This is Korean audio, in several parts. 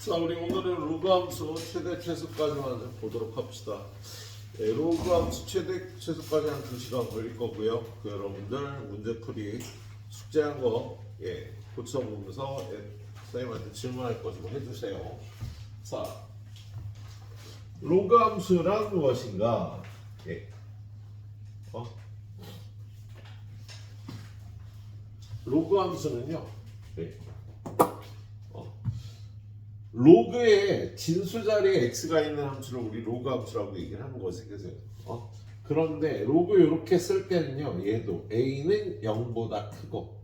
자, 우리 오늘은 로그 함수 최대 최소까지만 좀 보도록 합시다. 로그 함수 최대 최소까지 한 2시간 걸릴 거고요. 여러분들 문제풀이 숙제한 거 고쳐보면서 선생님한테 질문할 거 좀 해주세요. 자, 로그 함수란 무엇인가? 로그 함수는요. 로그에 진수 자리에 x가 있는 함수를 우리 로그 함수라고 얘기를 하는 거지, 그죠? 그런데 로그 이렇게 쓸 때는요, 얘도 a는 0보다 크고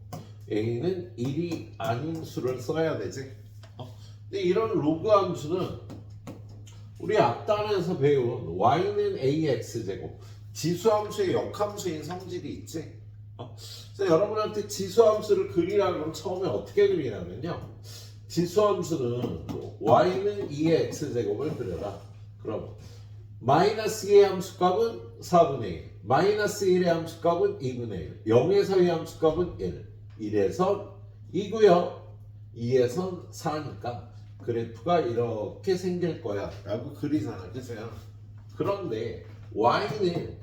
a는 1이 아닌 수를 써야 되지. 근데 이런 로그 함수는 우리 앞단에서 배운 y는 ax 제곱 지수함수의 역함수인 성질이 있지. 그래서 여러분한테 지수함수를 그리라 그러면 처음에 어떻게 그리냐면요, 지수함수는 y는 2의 x제곱을 그려라. 그럼 마이너스 2의 함수값은 4분의 1, 마이너스 1의 함수값은 2분의 1, 0에서의 함수값은 1, 1에서 2고요 2에선 4니까 그래프가 이렇게 생길 거야 라고 그리잖아, 그죠? 그런데 y는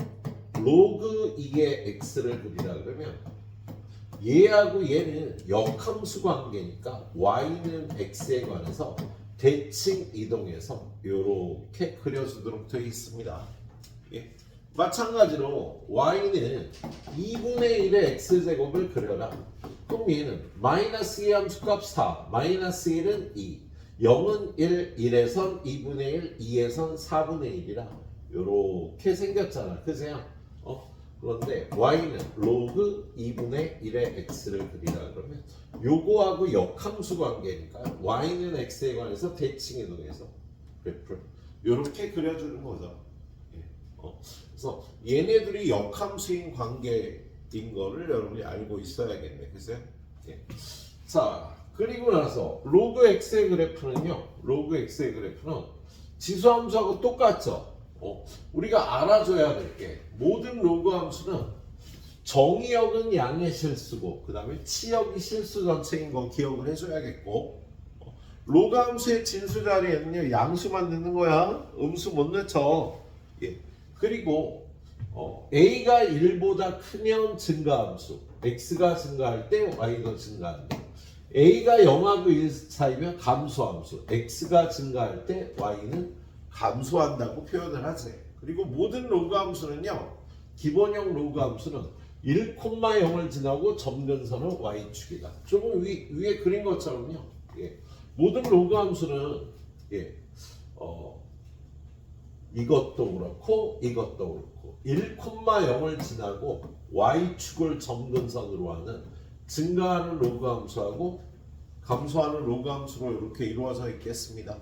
로그 2의 x를 그리라 그러면 얘하고 얘는 역함수 관계니까 y는 x에 관해서 대칭 이동해서 이렇게 그려주도록 되어 있습니다. 마찬가지로 y는 2분의 1의 x제곱을 그려라. 그럼 얘는 마이너스 2 함수값 4, 마이너스 1은 2, 0은 1, 1에선 2분의 1, 2에선 4분의 1이라 이렇게 생겼잖아, 그죠? 그런데 y는 로그 2분의 1의 x를 그리라 그러면 요거하고 역함수 관계니까 y는 x에 관해서 대칭 이동해서 그래프를 이렇게 그려주는 거죠. 그래서 얘네들이 역함수인 관계인 거를 여러분이 알고 있어야겠네, 그죠? 자, 그리고 나서 로그 x의 그래프는요, 로그 x의 그래프는 지수함수하고 똑같죠. 우리가 알아줘야 될 게, 모든 로그 함수는 정의역은 양의 실수고 그 다음에 치역이 실수 전체인 거 기억을 해줘야겠고, 로그 함수의 진수 자리에는요 양수만 넣는 거야. 음수 못 넣죠. 그리고 a가 1보다 크면 증가함수, x가 증가할 때 y도 증가한다. a가 0하고 1 사이면 감소함수, x가 증가할 때 y는 감소한다고 표현을 하지. 그리고 모든 로그 함수는요, 기본형 로그 함수는 1,0을 지나고 점근선은 y축이다. 조금 위에 그린 것처럼요. 모든 로그 함수는 이것도 그렇고 이것도 그렇고 1,0을 지나고 y축을 점근선으로 하는 증가하는 로그 함수하고 감소하는 로그 함수로 이렇게 이루어져 있겠습니다.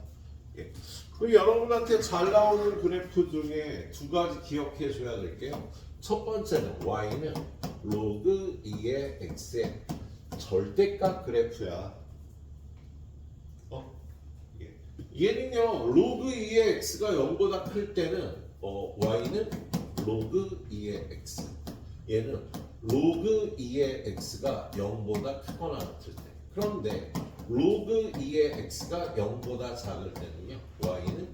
그리고 여러분한테 잘 나오는 그래프 중에 두 가지 기억해 줘야 될게요. 첫 번째는 y는 로그 2의 x의 절대값 그래프야. 얘는요, 로그 2의 x가 0보다 클 때는 y는 로그 2의 x, 얘는 로그 2의 x가 0보다 크거나 같을 때. 그런데 로그 2의 x가 0보다 작을 때는요, y는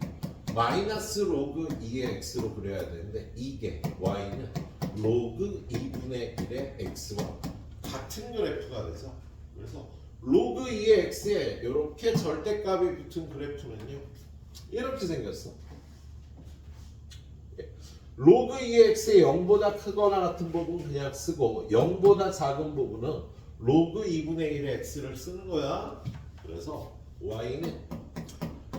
마이너스 로그 2의 x로 그려야 되는데, 이게 y는 로그 2분의 1의 x와 같은 그래프가 되죠. 그래서 로그 2의 x에 이렇게 절대값이 붙은 그래프는요, 이렇게 생겼어. 로그 2의 x에 0보다 크거나 같은 부분 그냥 쓰고 0보다 작은 부분은 로그 2분의 1의 x를 쓰는 거야. 그래서 y는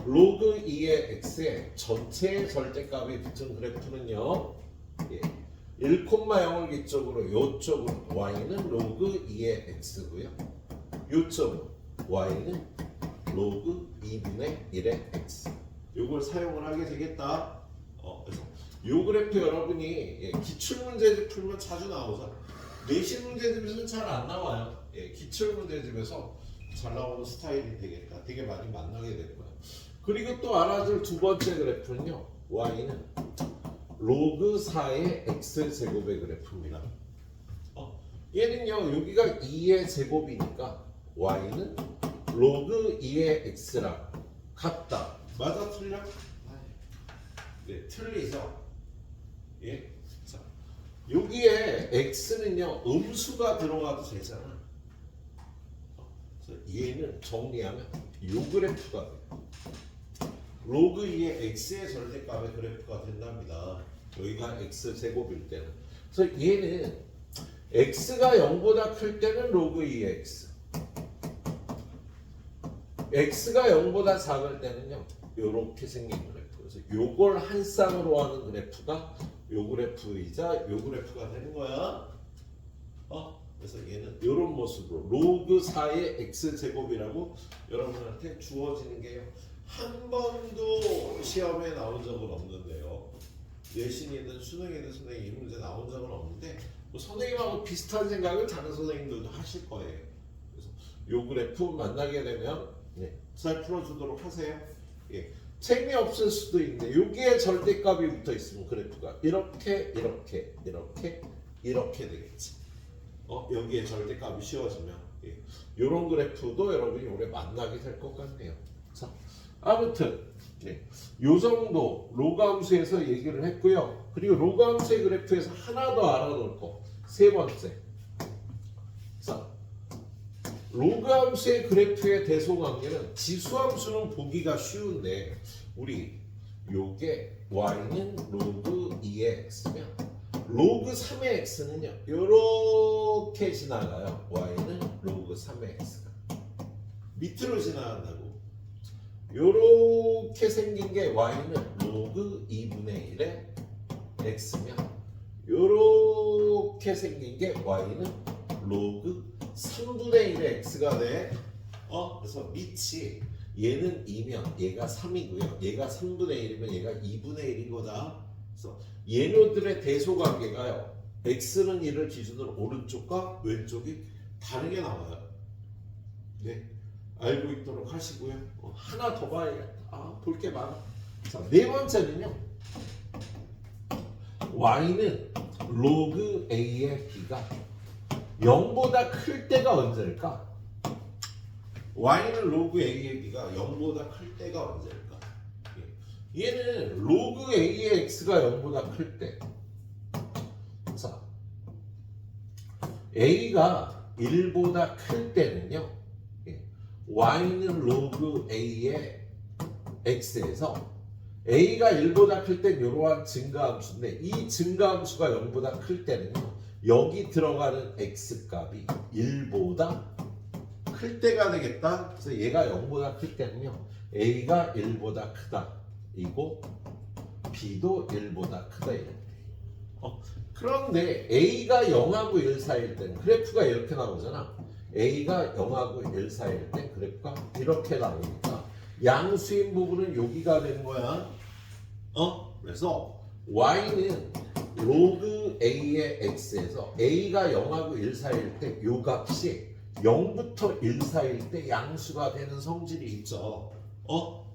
로그 2의 x에 전체 절대값이 붙은 그래프는요, 1,0을 기점으로 요쪽은 y는 로그 2의 x고요, 요쪽은 y는 로그 2분의 1의 x. 요걸 사용을 하게 되겠다. 그래서 요 그래프 여러분이 기출문제집 풀면 자주 나오죠. 내신 문제집에서는 잘 안 나와요. 기출문제집에서 잘 나오는 스타일이 되겠다. 되게 많이 만나게 될 거예요. 그리고 또 알아둘 두 번째 그래프는요, y는 로그 4의 x제곱의 그래프입니다. 얘는요, 여기가 2의 제곱이니까 y는 로그 2의 x랑 같다. 맞아 틀려? 네, 틀리죠. 예. 자, 여기에 x는요 음수가 들어가도 되잖아. 그래서 얘는 정리하면 요 그래프가 돼요. 로그 2의 x의 절대값의 그래프가 된답니다. 여기가 x 제곱일 때는. 그래서 얘는 x가 0보다 클 때는 로그 2의 x, x가 0보다 작을 때는요 요렇게 생긴 그래프. 그래서 요걸 한 쌍으로 하는 그래프가 요 그래프이자 요 그래프가 되는 거야. 그래서 얘는 이런 모습으로 로그 4의 x 제곱이라고 여러분한테 주어지는 게요. 한 번도 시험에 나온 적은 없는데요. 내신이든 수능이든 선생님 이 문제 나온 적은 없는데 뭐 선생님하고 비슷한 생각을 다른 선생님들도 하실 거예요. 그래서 요 그래프 만나게 되면 잘 풀어주도록 하세요. 예. 재미없을 수도 있는데 여기에 절대값이 붙어 있으면 그래프가 이렇게 되겠지. 여기에 절대값이 씌워지면 이런 그래프도 여러분이 올해 만나게 될 것 같네요. 자, 아무튼 요 정도 로그 함수에서 얘기를 했고요. 그리고 로그 함수의 그래프에서 하나 더 알아놓을 거. 세 번째. 자, 로그 함수의 그래프의 대소관계는 지수 함수는 보기가 쉬운데 우리 요게 y는 로그 2의 x면 로그 3의 x는요 요렇게 지나가요. y는 로그 3의 x가 밑으로 지나간다고. 요렇게 생긴 게 y는 로그 2분의 1의 x면 요렇게 생긴 게 y는 로그 3분의 1의 x가 돼. 그래서 밑이 얘는 2면 얘가 3이고요. 얘가 3분의 1이면 얘가 2분의 1인 거다. 그래서 얘네들의 대소관계가요. x는 1을 기준으로 오른쪽과 왼쪽이 다르게 나와요. 네, 알고 있도록 하시고요. 하나 더 봐야겠다. 볼 게 많아. 자, 네 번째는요. y는 로그 a의 b가 0보다 클 때가 언제일까? y는 로그 a의 b가 0보다 클 때가 언제일까? 얘는 로그 a의 x가 0보다 클 때. 자, a가 1보다 클 때는요. y는 로그 a의 x에서 a가 1보다 클 땐 이러한 증가함수인데 이 증가함수가 0보다 클 때는요. 여기 들어가는 x값이 1보다 클 때가 되겠다. 그래서 얘가 0보다 클 때는요. a가 1보다 크다. 이고 b도 1보다 크다. 이렇게. 그런데 a가 0하고 1 사이일 때는 그래프가 이렇게 나오잖아. a가 0하고 1 사이일 때 그래프가 이렇게 나오니까 양수인 부분은 여기가 되는 거야. 그래서 y는 로그 a의 x에서 a가 0하고 1 사이일 때 요 값이 0부터 1 사이일 때 양수가 되는 성질이 있죠.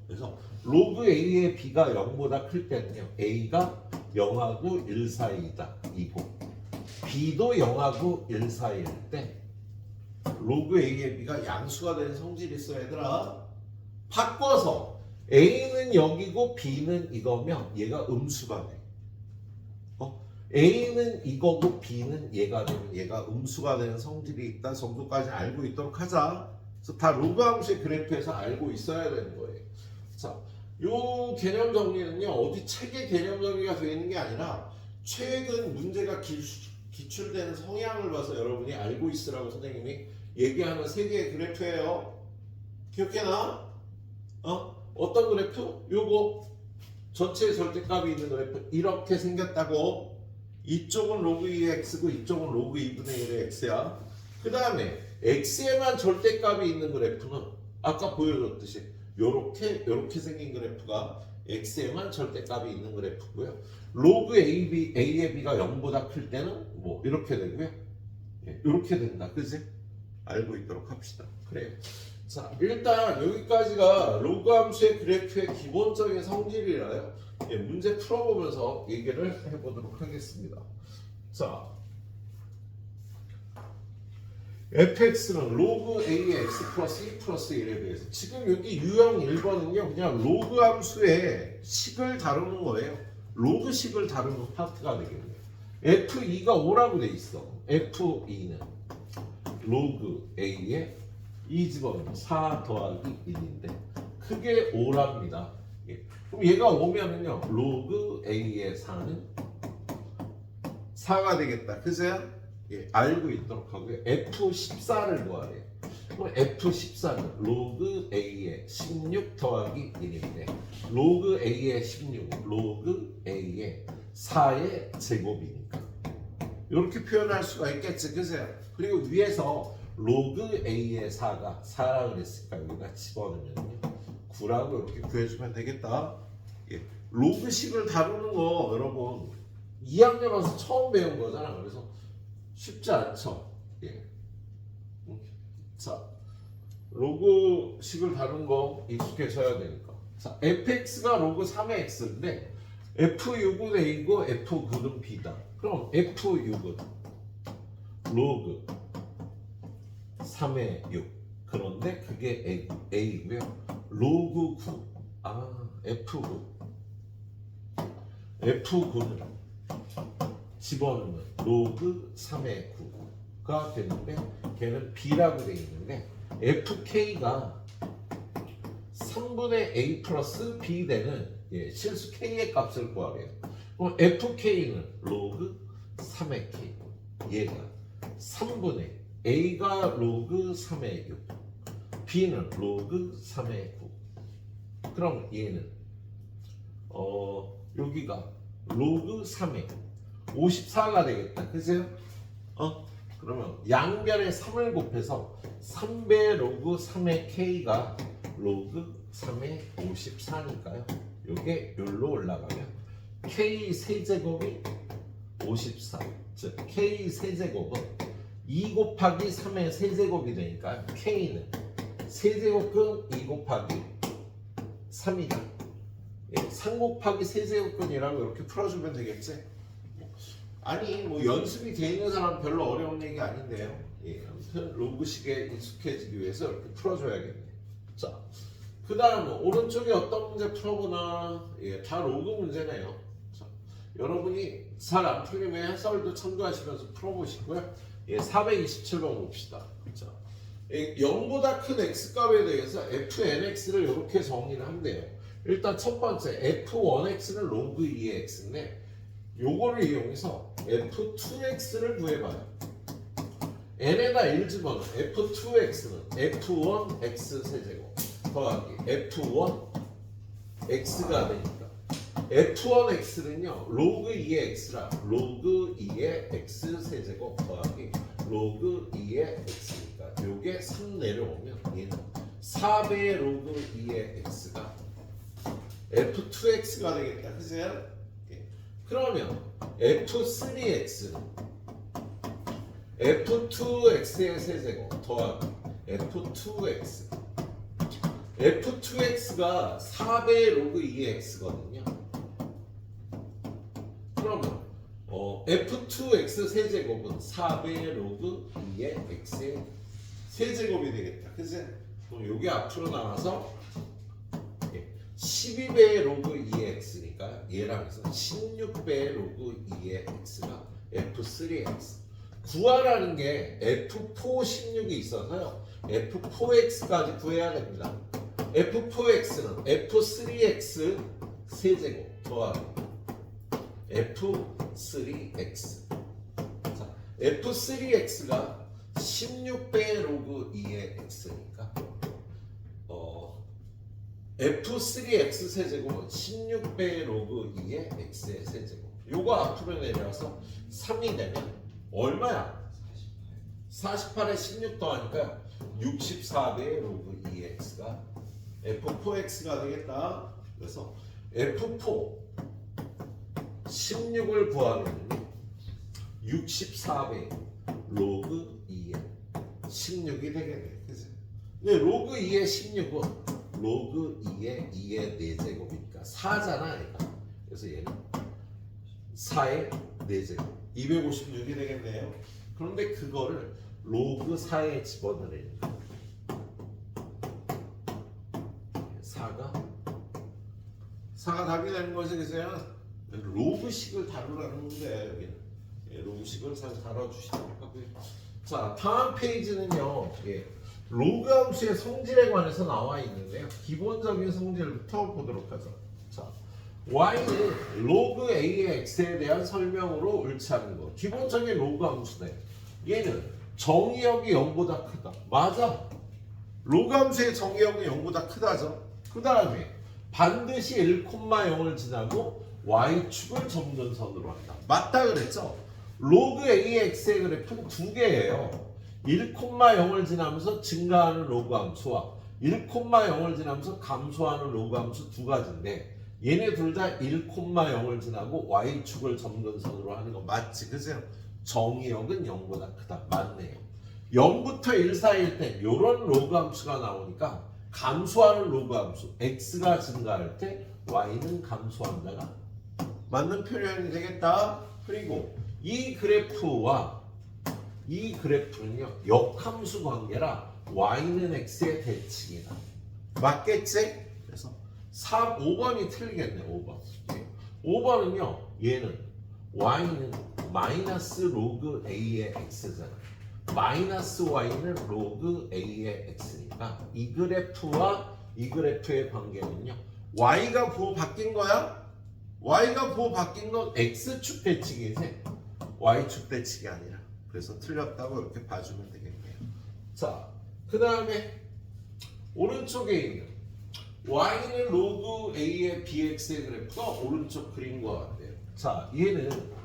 그래서 로그 a의 b가 0보다 클 때는요. a가 0하고 1 사이이다. 이고 b도 0하고 1 사이일 때 로그 a의 b가 양수가 되는 성질이 있어. 얘들아, 바꿔서 a는 여기고 b는 이거면 얘가 음수가 돼. a는 이거고 b는 얘가 되면 얘가 음수가 되는 성질이 있다 정도까지 알고 있도록 하자. 그래서 다 로그 함수의 그래프에서 알고 있어야 되는 거예요. 자, 요 개념 정리는요 어디 책에 개념 정리가 되어 있는 게 아니라 최근 문제가 기출되는 성향을 봐서 여러분이 알고 있으라고 선생님이 얘기하는 세 개의 그래프예요. 기억해놔? 어떤 그래프? 요거 전체 절대값이 있는 그래프 이렇게 생겼다고. 이쪽은 로그 2의 x고 이쪽은 로그 2분의 1의 x야. 그 다음에 x에만 절대값이 있는 그래프는 아까 보여줬듯이 요렇게 생긴 그래프가 x에만 절대값이 있는 그래프고요. 로그 a의 b가 0보다 클 때는 뭐 이렇게 되고요. 이렇게 된다. 그지? 알고 있도록 합시다. 그래요. 자, 일단 여기까지가 로그 함수의 그래프의 기본적인 성질이라요. 문제 풀어보면서 얘기를 해보도록 하겠습니다. 자, fx는 로그 a의 x 플러스 2 플러스 1에 대해서 지금 여기 유형 1번은요 그냥 로그 함수의 식을 다루는 거예요. 로그식을 다루는 파트가 되겠네요. f2가 5라고 돼 있어. f2는 로그 a의 2 집어넣으면 4 더하기 1인데 그게 5랍니다. 예. 그럼 얘가 5면은요 로그 a의 4는 4가 되겠다. 그죠? 예, 알고 있도록 하고요. F14를 구하래요. 그럼 F14는 로그 A의 16 더하기 1인데 로그 A의 16은 로그 A의 4의 제곱이니까 이렇게 표현할 수가 있겠지. 그죠? 그리고 위에서 로그 A의 4가 4라고 그랬으니까 여기다 집어넣으면 9라고 이렇게 구해주면 되겠다. 예, 로그식을 다루는 거 여러분 2학년 와서 처음 배운 거잖아. 그래서 쉽지 않죠. 예. 자, 로그식을 다룬 거 익숙해져야 되니까. 자, fx가 로그 3의 x인데 f6은 a고 f9는 b다. 그럼 f6은 로그 3의 6. 그런데 그게 a고요. 로그 9. f9. f9는 집어넣으면 로그 3의 9가 되는데 걔는 b라고 되어 있는데 fk가 3분의 a 플러스 b 되는 실수 k의 값을 구하래요. 그럼 fk는 로그 3의 k 얘가 3분의 a가 로그 3의 6 b는 로그 3의 9 그럼 얘는 여기가 로그 3의 54가 되겠다. 그죠? 그러면 양변에 3을 곱해서 3배 로그 3의 k가 로그 3의 54니까요. 요게 여기로 올라가면 k 세제곱이 54. 즉 k 세제곱은 2 곱하기 3의 세제곱이 되니까 k는 세제곱근 2 곱하기 3이다. 3 곱하기 세제곱근이라고 이렇게 풀어주면 되겠지? 아니 뭐 연습이 돼 있는 사람은 별로 어려운 얘기 아닌데요. 아무튼 로그식에 익숙해지기 위해서 이렇게 풀어줘야겠네. 자, 그 다음 오른쪽에 어떤 문제 풀어보나. 다 로그 문제네요. 자, 여러분이 잘 안 풀리면 해설도 참고하시면서 풀어보시고요. 427번 봅시다. 자, 0보다 큰 x값에 대해서 fnx를 이렇게 정의를 한대요. 일단 첫 번째 f1x는 로그 2의 x인데 요거를 이용해서 f2x를 구해봐요. n에다 1 집어넣어 f2x는 f1x 세제곱 더하기 f1x가 되니까 f1x는요 로그 2의 x라 로그 2의 x 세제곱 더하기 로그 2의 x니까 요게 3 내려오면 얘는 4배의 로그 2의 x가 f2x가 되겠다. 그죠? 그러면 f3x는 f2x의 세제곱 더하기 f2x f2x가 4배의 로그 2의 x거든요. 그러면 f2x 세제곱은 4배의 로그 2의 x의 세제곱이 되겠다. 그치? 그럼 여기 앞으로 나와서 12배의 로그 2의 x니까 얘랑 해서 16배의 로그 2의 x가 f3x 구하라는 게 f4 16이 있어서요 f4x까지 구해야 됩니다. f4x는 f3x 세제곱 더하기 f3x 자, f3x가 16배의 로그 2의 x니까 f3x 세제곱은 16배의 로그 2의 x의 세제곱 요거 앞으로 내려와서 3이 되면 얼마야? 48에 16 더하니까 64배의 로그 2의 x가 f4x가 되겠다. 그래서 f4 16을 구하면 64배 로그 2의 16이 되겠네. 그치? 근데 로그 2의 16은 로그 2의 2의 4제곱이니까 4잖아 얘가. 그래서 얘는 4의 4제곱 256이 되겠네요. 그런데 그거를 로그 4에 집어넣으니까 4가 답이 되는 거지, 그죠? 로그식을 다루라는 건데 여기는 로그식을 잘 다뤄주시도록 하고요. 자, 다음 페이지는요. 로그 함수의 성질에 관해서 나와 있는데요. 기본적인 성질부터 보도록 하죠. 자, y는 로그 a의 x에 대한 설명으로 옳지 않은 거. 기본적인 로그 함수네. 얘는 정의역이 0보다 크다. 맞아. 로그 함수의 정의역이 0보다 크다죠. 그 다음에 반드시 1,0을 지나고 y축을 점근선으로 한다. 맞다 그랬죠? 로그 a의 x의 그래프는 두 개예요. 1,0을 지나면서 증가하는 로그 함수와 1,0을 지나면서 감소하는 로그 함수 두 가지인데 얘네 둘 다 1,0을 지나고 y축을 점근선으로 하는 거 맞지? 그죠? 정의역은 0보다 크다. 맞네요. 0부터 1 사이일 때 이런 로그 함수가 나오니까 감소하는 로그 함수 x가 증가할 때 y는 감소한다가 맞는 표현이 되겠다. 그리고 이 그래프와 이 그래프는요 역함수 관계라 y는 x의 대칭이다. 맞겠지? 그래서 5번이 틀리겠네. 5번. 5번은요 얘는 y는 마이너스 로그 a의 x잖아. 마이너스 y는 로그 a의 x니까 이 그래프와 이 그래프의 관계는요 y가 부호 바뀐 거야? y가 부호 바뀐 건 x축 대칭이지 y축 대칭이 아니라. 그래서 틀렸다고 이렇게 봐주면 되겠네요. 자, 그 다음에 오른쪽에 있는 y는 로그 a의 bx의 그래프가 오른쪽 그림과 같아요. 자, 얘는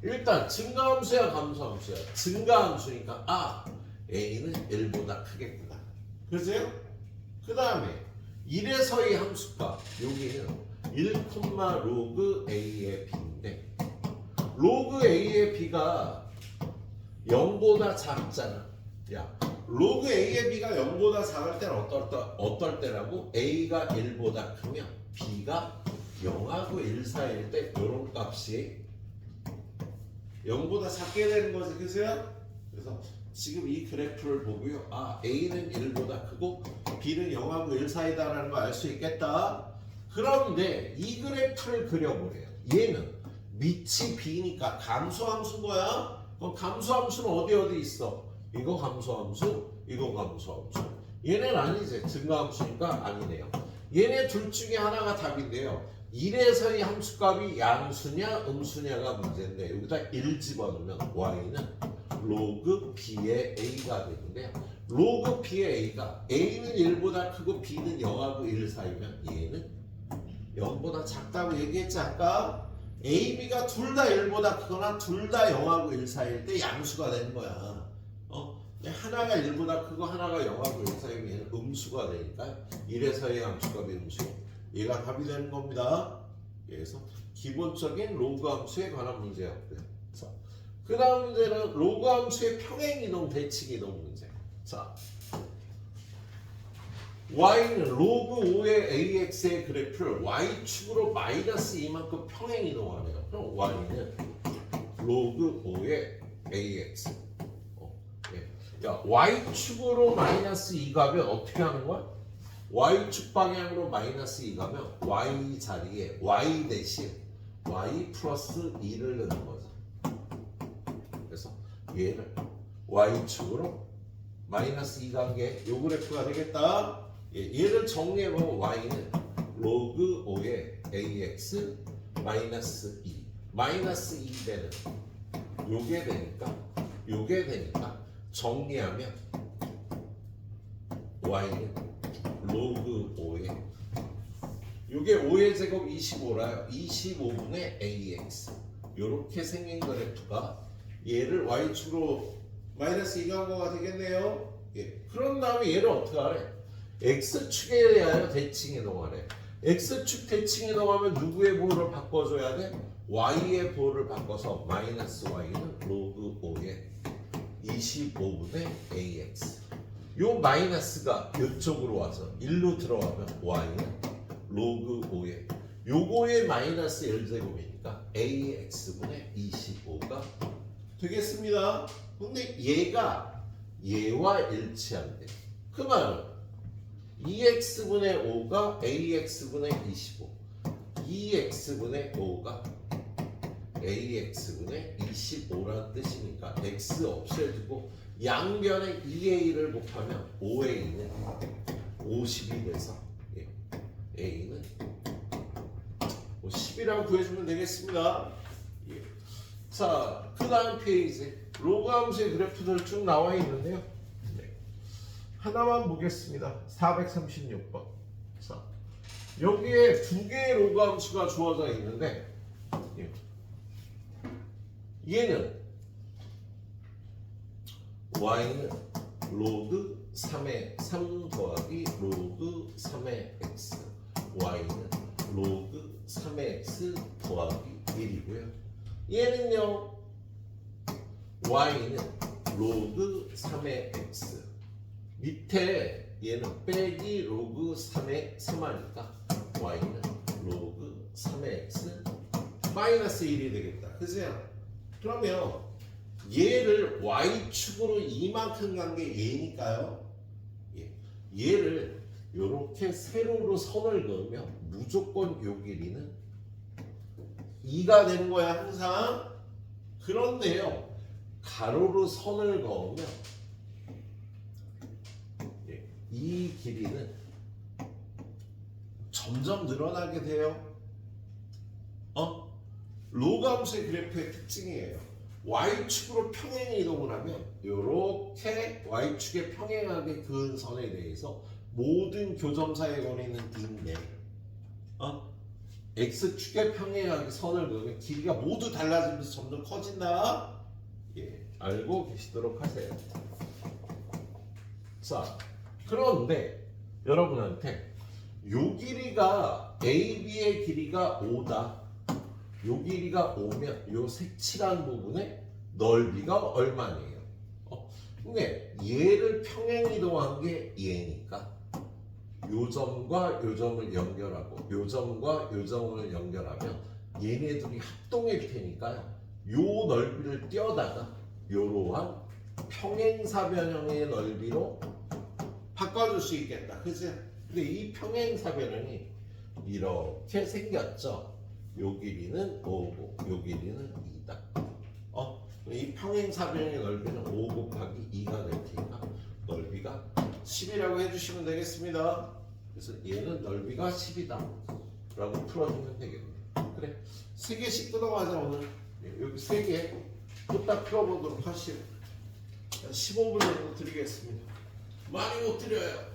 일단 증가함수야 감소함수야? 증가함수니까 a는 1보다 크겠구나. 그죠? 그 다음에 1에서의 함수값 여기는 1, 로그 a의 b인데 로그 a의 b가 0보다 작잖아. 야, 로그 a의 b가 0보다 작을 때는 어떨 때라고? a가 1보다 크면 b가 0하고 1 사이일 때 이런 값이 0보다 작게 되는 거지, 그죠? 그래서 지금 이 그래프를 보고요. A는 1보다 크고 B는 0하고 1 사이다라는 거 알 수 있겠다. 그런데 이 그래프를 그려보래요. 얘는 밑이 B니까 감소함수인 거야. 그럼 감소함수는 어디 있어? 이거 감소함수, 이거 감소함수. 얘는 아니지. 증가함수니까 아니네요. 얘네 둘 중에 하나가 답인데요. 1에서의 함수값이 양수냐 음수냐가 문제인데 여기다 1 집어넣으면 y는 로그 b의 a가 되는데요. 로그 b의 a가 a는 1보다 크고 b는 0하고 1 사이면 얘는 0보다 작다고 얘기했지 아까? a, b가 둘 다 1보다 크거나 둘 다 0하고 1 사이일 때 양수가 되는 거야. 하나가 1보다 크고 하나가 0하고 1 사이면 얘는 음수가 되니까 1에서의 함수값이 음수. 얘가 답이 되는 겁니다. 그래서 기본적인 로그 함수에 관한 문제였고요. 자, 그 다음 문제는 로그 함수의 평행이동, 대칭이동 문제. 자, y는 로그 5의 ax의 그래프를 y축으로 마이너스 2만큼 평행이동하네요. 그럼 y는 로그 5의 ax. 야, y축으로 마이너스 2 가면 어떻게 하는 거야? y축 방향으로 마이너스 2 가면 y 자리에 y 대신 y 플러스 2를 넣는 거죠. 그래서 얘를 y축으로 마이너스 2 간 게 요 그래프가 되겠다. 얘를 정리해보면 y는 로그 5의 ax 마이너스 2 마이너스 2배는 요게 되니까 정리하면 y는 로그 5의 요게 5의 제곱 25라요. 25분의 ax 요렇게 생긴 그래프가 얘를 y축으로 마이너스 2간 거가 되겠네요. 그런 다음에 얘를 어떻게 하래? x축에 대하여 대칭이동하래. x축 대칭이동하면 누구의 보호를 바꿔줘야 돼? y의 보호를 바꿔서 마이너스 y는 로그 5의 25분의 ax 요 마이너스가 이쪽으로 와서 1로 들어가면 y는 로그 5의 요거의 마이너스 1제곱이니까 ax분의 25가 되겠습니다. 근데 얘가 얘와 일치한대. 그 말은 2x분의 5가 ax분의 25, 2x분의 5가 ax분의 25라는 뜻이니까 x 없애주고 양변에 2a를 곱하면 5a는 50이 돼서 a는 10이라고 구해주면 되겠습니다. 예. 자, 그 다음 페이지 로그 함수의 그래프들 쭉 나와 있는데요. 네. 하나만 보겠습니다. 436번. 자, 여기에 두 개의 로그 함수가 주어져 있는데 예. 얘는 y는 로그 3의 3 더하기 로그 3의 x, y는 로그 3의 x 더하기 1이고요. 얘는요 y는 로그 3의 x, 밑에 얘는 빼기 로그 3의 3하니까 y는 로그 3의 x 마이너스 1이 되겠다. 그죠? 그러면 얘를 y축으로 이만큼 간 게 얘니까요. 얘를 이렇게 세로로 선을 그으면 무조건 요 길이는 2가 되는 거야 항상. 그런데요 가로로 선을 그으면 이 길이는 점점 늘어나게 돼요. 로그 함수의 그래프의 특징이에요. y축으로 평행 이동을 하면 이렇게 y축에 평행하게 그은 선에 대해서 모든 교점사의 거리는 인데 x축에 평행하게 선을 그으면 길이가 모두 달라지면서 점점 커진다. 예, 알고 계시도록 하세요. 자, 그런데 여러분한테 요 길이가 AB의 길이가 5다. 요 길이가 5면 요 색칠한 부분의 넓이가 얼마네요? 근데 얘를 평행 이동한 게 얘니까 요 점과 요 점을 연결하고 요 점과 요 점을 연결하면 얘네들이 합동일 테니까 요 넓이를 떼어다가 요러한 평행사변형의 넓이로 바꿔줄 수 있겠다. 그치? 근데 이 평행사변형이 이렇게 생겼죠. 요 길이는 5고 요 길이는 2다. 이 평행사변형의 넓이는 5 곱하기 2가 될 테니까 넓이가 10이라고 해주시면 되겠습니다. 그래서 얘는 넓이가 10이다 라고 풀어주면 되겠네요. 그래, 3개씩 뜯어가자. 오늘 여기 3개 뚝딱 풀어보도록 하시오. 15분 정도 드리겠습니다. 많이 못 드려요.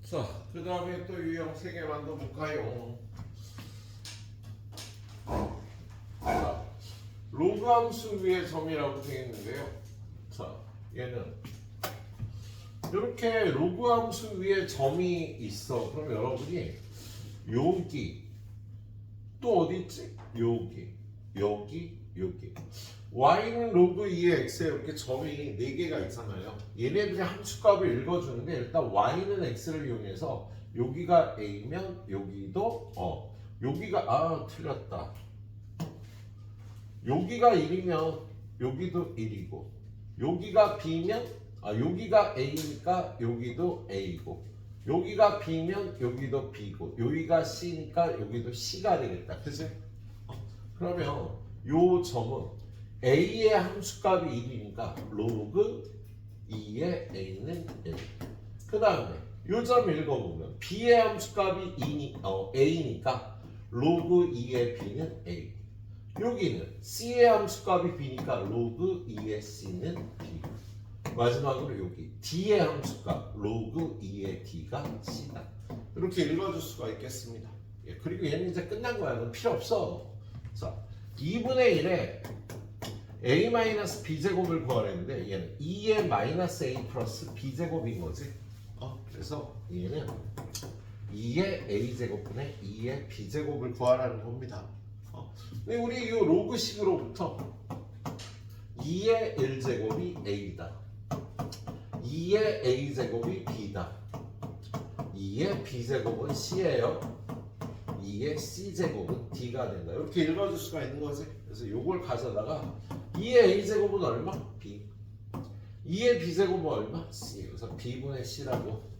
자, 그 다음에 또 유형 3개만 더 볼까요? 자, 로그 함수 위의 점이라고 되어 있는데요. 자, 얘는 이렇게 로그 함수 위에 점이 있어. 그럼 여러분이 여기 또 어디 있지? 여기 y는 로그 2의 x에 이렇게 점이 4개가 있잖아요. 얘네들이 함수값을 읽어주는데 일단 y는 x를 이용해서 여기가 a면 여기도 여기가 틀렸다. 여기가 1이면 여기도 1이고 여기가 b면 여기가 a니까 여기도 a고 여기가 b면 여기도 b고 여기가 c니까 여기도 c가 되겠다. 그치? 그러면 요 점은 a의 함수값이 1이니까 로그 2의 a는 1. 그 다음에 요 점 읽어보면 b의 함수값이 a니까 로그 2의 b는 a. 여기는 c의 함수값이 b니까 로그 2의 c는 b. 마지막으로 여기 d의 함수값 로그 2의 d가 c다. 이렇게 읽어줄 수가 있겠습니다. 그리고 얘는 이제 끝난 거야. 그럼 필요 없어. 자, 2분의 1에 a-b제곱을 구하려는데 얘는 2의 마이너스 a 플러스 b제곱인 거지. 그래서 얘는 2의 a제곱분의 2의 b제곱을 구하라는 겁니다. 근데 우리 이 로그식으로부터 2의 1제곱이 a다. 2의 a제곱이 b다. 2의 b제곱은 c예요. 2의 c제곱은 d가 된다. 이렇게 읽어줄 수가 있는 거지. 그래서 이걸 가져다가 2의 a제곱은 얼마? b. 2의 b제곱은 얼마? c. 그래서 b분의 c라고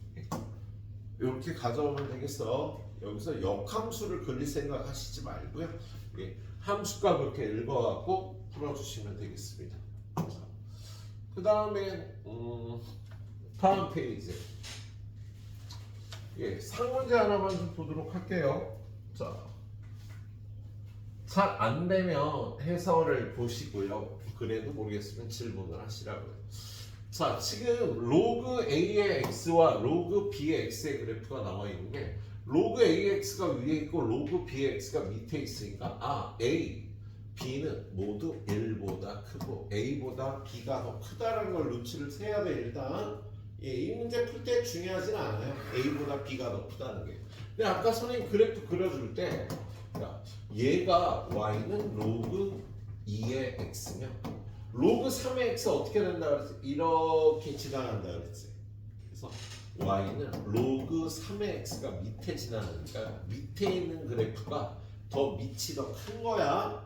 이렇게 가져오면 되겠어. 여기서 역함수를 그릴 생각 하시지 말고요. 예, 함수값 이렇게 읽어갖고 풀어주시면 되겠습니다. 그 다음에 다음 페이지. 예, 상문제 하나만 좀 보도록 할게요. 자, 잘 안 되면 해설을 보시고요. 그래도 모르겠으면 질문을 하시라고요. 자, 지금 로그 A의 X와 로그 B의 X의 그래프가 나와 있는데 로그 AX가 위에 있고 로그 BX가 밑에 있으니까 A, B는 모두 1보다 크고 A보다 B가 더 크다는 걸 루치를 세야 돼. 일단 예, 이 문제 풀 때 중요하진 않아요. A보다 B가 더 크다는 게. 근데 아까 선생님 그래프 그려줄 때 얘가 Y는 로그 2의 X면 로그 3의 X 어떻게 된다 그랬지? 이렇게 지나간다 그랬지. 그래서 Y는 로그 3의 X가 밑에 지나가니까 밑에 있는 그래프가 더 밑이 더 큰 거야.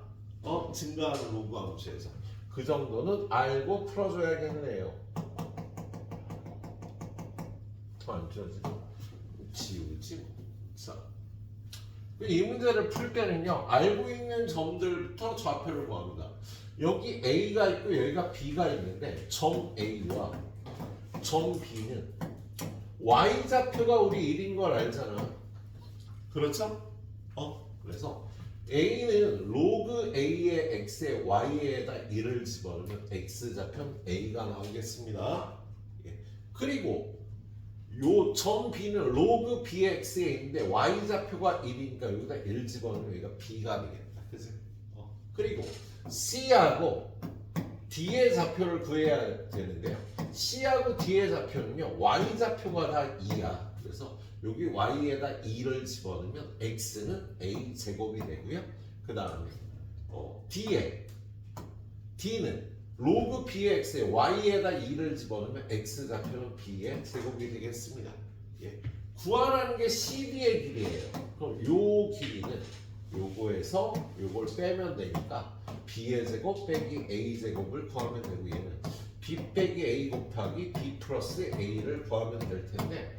증가하는 로그 함수에서. 그 정도는 알고 풀어줘야겠네요. 안 지우지. 자, 이 문제를 풀 때는요, 알고 있는 점들부터 좌표를 구합니다. 여기 A가 있고 여기가 B가 있는데 점 A와 점 B는 Y좌표가 우리 1인 걸 알잖아. 그렇죠? 그래서 A는 로그 A의 X에 Y에다 1을 집어넣으면 X좌표는 A가 나오겠습니다. 예. 그리고 요 점 B는 로그 BX에 있는데 Y좌표가 1이니까 여기다 1 집어넣으면 여기가 B가 되겠다. 그치? 그리고 C하고 D의 좌표를 구해야 되는데요. C하고 D의 좌표는요. Y좌표가 다 2야. 그래서 여기 Y에다 2를 집어넣으면 X는 A 제곱이 되고요. 그 다음에 D는 로그 BX에 Y에다 2를 집어넣으면 X좌표는 B의 제곱이 되겠습니다. 예. 구하라는 게 CD의 길이에요. 그럼 요 길이는 요거에서 요걸 빼면 되니까 B의 제곱 빼기 A 제곱을 구하면 되고 얘는 B 빼기 A 곱하기 B 플러스 A를 구하면 될 텐데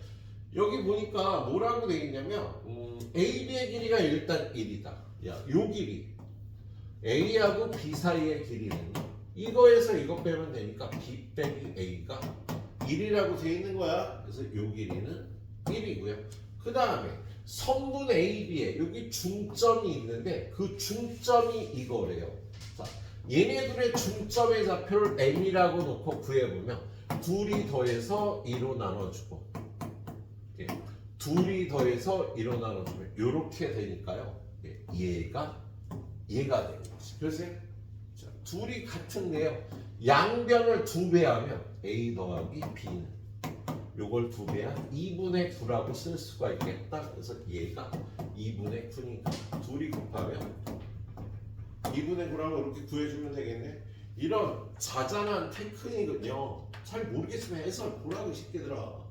여기 보니까 뭐라고 되어 있냐면 AB의 길이가 일단 1이다. 야, 요 길이 A하고 B 사이의 길이는 이거에서 이거 빼면 되니까 B 빼기 A가 1이라고 되어 있는 거야. 그래서 요 길이는 1이고요. 그 다음에 선분 AB에 여기 중점이 있는데 그 중점이 이거래요. 자, 얘네들의 중점의 좌표를 M이라고 놓고 구해보면 둘이 더해서 2로 나눠주고 둘이 더해서 2로 나눠주면 이렇게 되니까요. 얘가 되는 거지. 그래서 자, 둘이 같은데요. 양변을 2배 하면 A 더하기 B는 요걸 2배한 2분의 9라고 쓸 수가 있겠다. 그래서 얘가 2분의 9니까 둘이 곱하면 2분의 9라고 이렇게 구해주면 되겠네. 이런 자잘한 테크닉은요. 잘 모르겠으면 해설 보라고 새끼들아.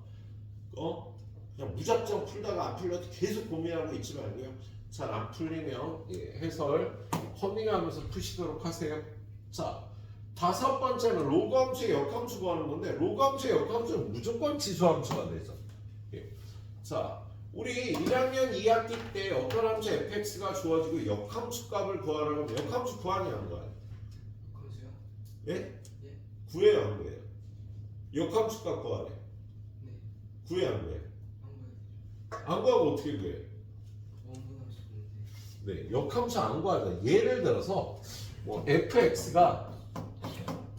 그냥 무작정 풀다가 안 풀려도 계속 고민하고 있지 말고요. 잘 안 풀리면 해설 허밍하면서 푸시도록 하세요. 자, 5번째는 로그 함수의 역함수 구하는 건데 로그 함수의 역함수는 무조건 지수함수가 되죠. 자, 우리 1학년 2학기 때 어떤 함수 fx가 주어지고 역함수 값을 구하라고 하면 역함수 구하냐 안 구하냐? 역함수요? 예? 예. 구해요 안 구해요? 역함수 값 구하래. 네. 구해 안 구해? 안 안 구하고 어떻게 구해? 원분함수 있는데. 네, 역함수 안 구하자. 예를 들어서 뭐 fx가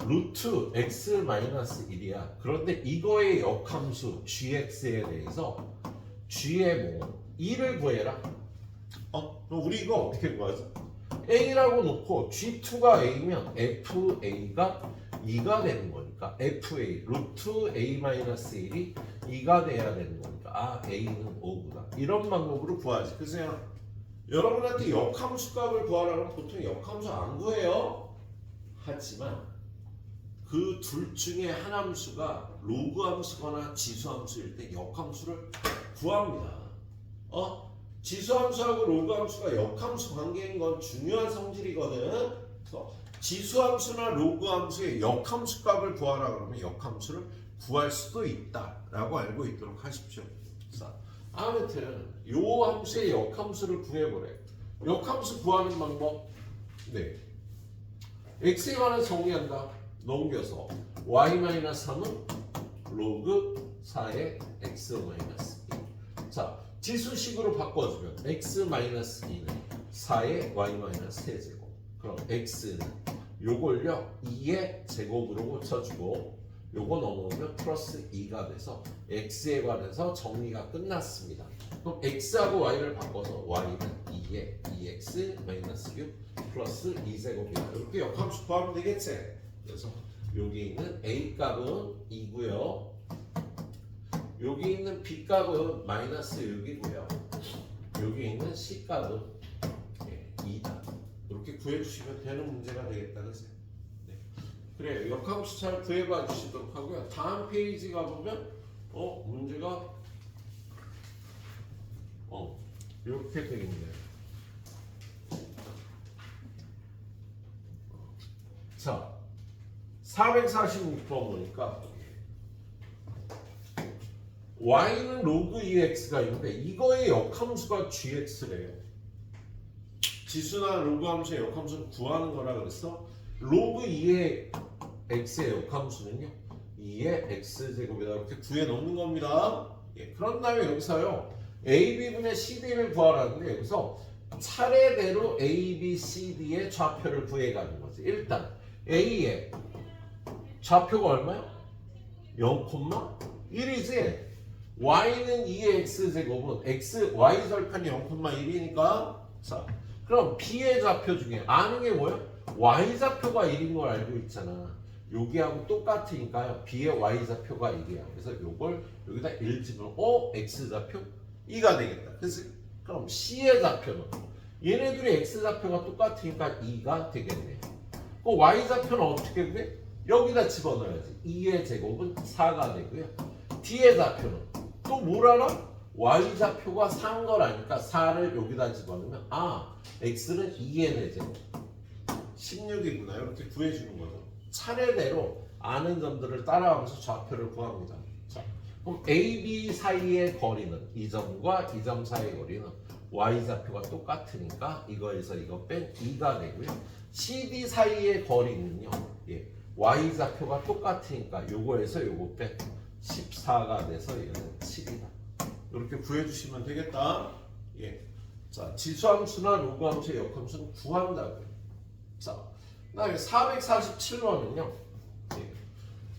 루트 x 마이너스 1이야. 그런데 이거의 역함수 gx에 대해서 g의 뭐 2를 구해라. 그럼 우리 이거 어떻게 구하죠? a라고 놓고 g2가 a면 fa가 2가 되는 거니까 fa 루트 a 마이너스 1이 2가 돼야 되는 거니까 a는 5구나. 이런 방법으로 구하지. 그래서 여러분한테 역함수 값을 구하라면 보통 역함수 안 구해요. 하지만 그 둘 중에 한 함수가 로그 함수거나 지수 함수일 때 역함수를 구합니다. 지수 함수하고 로그 함수가 역함수 관계인 건 중요한 성질이거든. 그래서 지수함수나 로그함수의 역함수 값을 구하라 그러면 역함수를 구할 수도 있다라고 알고 있도록 하십시오. 자, 아무튼 요 함수의 역함수를 구해보래. 역함수 구하는 방법. 네. x에 관한 정리한다. 넘겨서 y-3은 로그 4의 x-2. 자, 지수식으로 바꿔주면 x-2는 4의 y-3제곱. 그럼 x는 요걸요 2의 제곱으로 고쳐주고 요거 넘어오면 플러스 2가 돼서 x에 관해서 정리가 끝났습니다. 그럼 x하고 y를 바꿔서 y는 2의 2x-6 플러스 2제곱이다. 이렇게 역함수 구하면 되겠지? 그래서 여기 있는 a 값은 2고요. 여기 있는 b 값은 마이너스 6이고요. 여기 있는 c 값은 2다. 이렇게 구해주시면 되는 문제가 되겠다. 그치? 네. 그래, 역함수 잘 구해봐 주시도록 하고요. 다음 페이지 가보면 문제가 이렇게 되겠네요. 자, 446번 보니까 y는 로그 2x가 있는데 이거의 역함수가 gx래요. 지수나 로그 함수의 역함수를 구하는 거라 그랬어. 로그 2의 x의 역함수는요 2의 x제곱이다. 이렇게 구해 놓는 겁니다. 예, 그런 다음에 여기서요 ab분의 cd를 구하라는데 여기서 차례대로 a, b, c, d의 좌표를 구해가는 거지. 일단 a의 좌표가 얼마야? 0,1이지. y는 2의 x제곱은 x, y 절편이 0,1이니까 자, 그럼 b의 좌표 중에 아는 게 뭐야? y 좌표가 1인 걸 알고 있잖아. 여기하고 똑같으니까요. b의 y 좌표가 1이야. 그래서 요걸 여기다 1 집어넣으면 x 좌표 2가 되겠다. 그치? 그럼 c의 좌표는 얘네들이 x 좌표가 똑같으니까 2가 되겠네. 그 y 좌표는 어떻게 돼? 여기다 집어넣어야지. 2의 제곱은 4가 되고요. d의 좌표는 또 뭘 알아? y 좌표가 4인 걸 아니까 4를 여기다 집어넣으면 x는 2의 4제곱 16이구나. 이렇게 구해주는 거죠. 차례대로 아는 점들을 따라가면서 좌표를 구합니다. 자, 그럼 A, B 사이의 거리는 이 점과 이 점 사이의 거리는 y 좌표가 똑같으니까 이거에서 이거 뺀 2가 되고요. C, D 사이의 거리는요 y 좌표가 똑같으니까 요거에서 요거 뺀 14가 돼서 얘는 7이다. 이렇게 구해주시면 되겠다. 예. 자, 지수함수나 로그함수의 역함수는 구한다고요. 자, 그다음에 447번은요. 요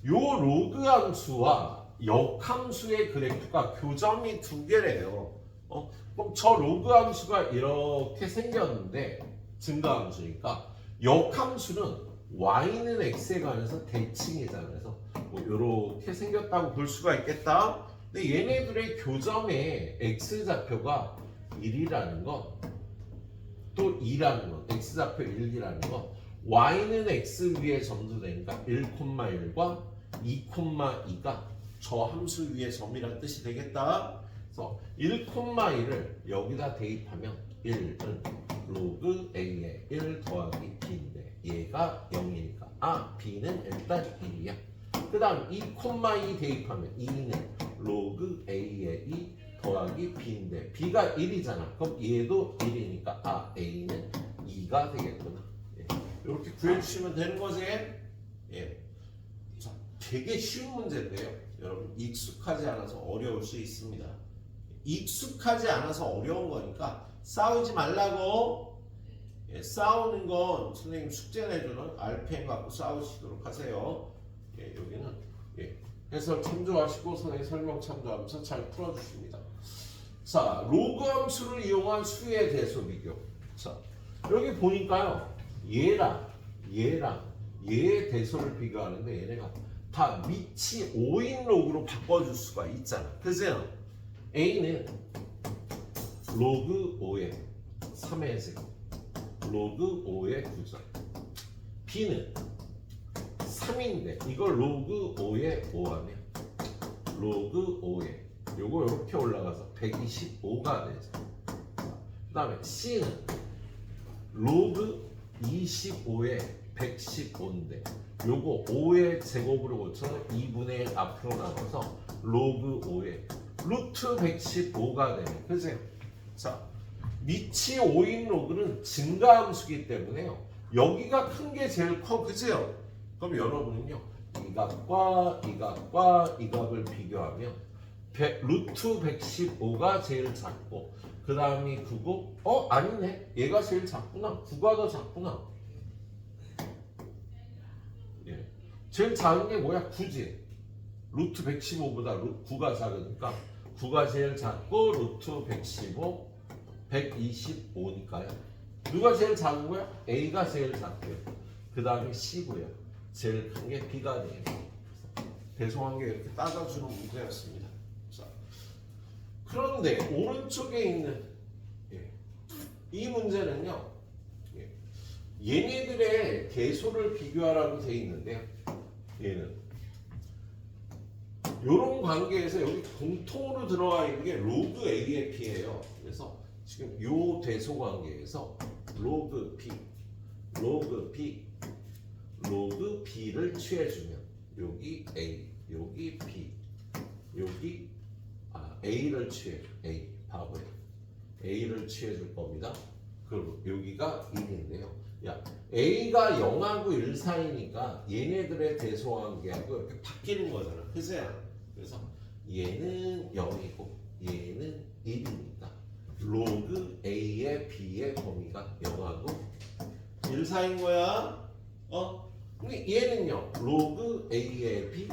로그함수와 역함수의 그래프가 교점이 2개래요. 그럼 저 로그함수가 이렇게 생겼는데 증가함수니까 역함수는 y는 x에 관해서 대칭이잖아요. 그래서 뭐 이렇게 생겼다고 볼 수가 있겠다. 근데 얘네들의 교점의 x 좌표가 1이라는 건 또 2라는 건 x 좌표 1이라는 건 y는 x 위에 점수되니까 1,1과 2,2가 저 함수 위의 점이란 뜻이 되겠다. 그래서 1,1을 여기다 대입하면 1은 로그 a의 1 더하기 b인데 얘가 0이니까 b는 일단 1이야. 그 다음 2,2 대입하면 2는 로그 a의 2 더하기 b인데 b가 1이잖아. 그럼 얘도 1이니까 a는 2가 되겠구나. 예. 이렇게 구해주시면 되는 거지. 예. 자, 되게 쉬운 문제인데요. 여러분 익숙하지 않아서 어려울 수 있습니다. 익숙하지 않아서 어려운 거니까 싸우지 말라고. 예, 싸우는 건 선생님 숙제 내주는 RPM 갖고 싸우시도록 하세요. 예, 여기는 해설 참조하시고 선생님 설명 참조하면서 잘 풀어주십니다. 자, 로그 함수를 이용한 수의 대소 비교. 자, 여기 보니까요, 얘랑 얘의 대소를 비교하는데 얘네가 다 밑이 5인 로그로 바꿔줄 수가 있잖아. 그래서 A는 로그 5의 3의 제곱, 로그 5의 9점. B는 3인데 이걸 로그 5에 5하면 로그 5에 요거 이렇게 올라가서 125가 되죠. 그 다음에 C는 로그 25에 115인데 요거 5의 제곱으로 고쳐서 2분의 1 앞으로 나눠서 로그 5에 루트 115가 되네. 그치? 자, 밑이 5인 로그는 증가함수기 때문에요. 여기가 큰 게 제일 커. 그치요? 그럼 여러분은요. 이 값과 이 값과 이 값을 비교하면 루트 115가 제일 작고 그 다음이 9고 아니네. 얘가 제일 작구나. 9가 더 작구나. 예. 제일 작은 게 뭐야? 9지. 루트 115보다 9가 작으니까 9가 제일 작고 루트 115 125니까요. 누가 제일 작은 거야? A가 제일 작고요. 그 다음에 C고요. 제일 큰 게 B가 돼요. 배송한 게 이렇게 따져주는 문제였습니다. 자, 그런데 오른쪽에 있는 이 문제는요. 얘네들의 대소를 비교하라고 돼 있는데요. 얘는 이런 관계에서 여기 공통으로 들어가 있는 게 로그 A의 P예요. 그래서 지금 요 대소 관계에서 로그 B, 로그 B, 로그 B를 취해주면 여기 A, 여기 B, 여기 A를 취해줘. A, 바보예요. A를 취해줄 겁니다. 그리고 여기가 1인데요. 야, A가 0하고 1 사이니까 얘네들의 대소 관계하고 이렇게 바뀌는 거잖아. 그치? 그래서 얘는 0이고 얘는 1이니까 로그 A의 B의 범위가 0하고 1 사이인 거야. 근데 얘는요. 로그 A의 B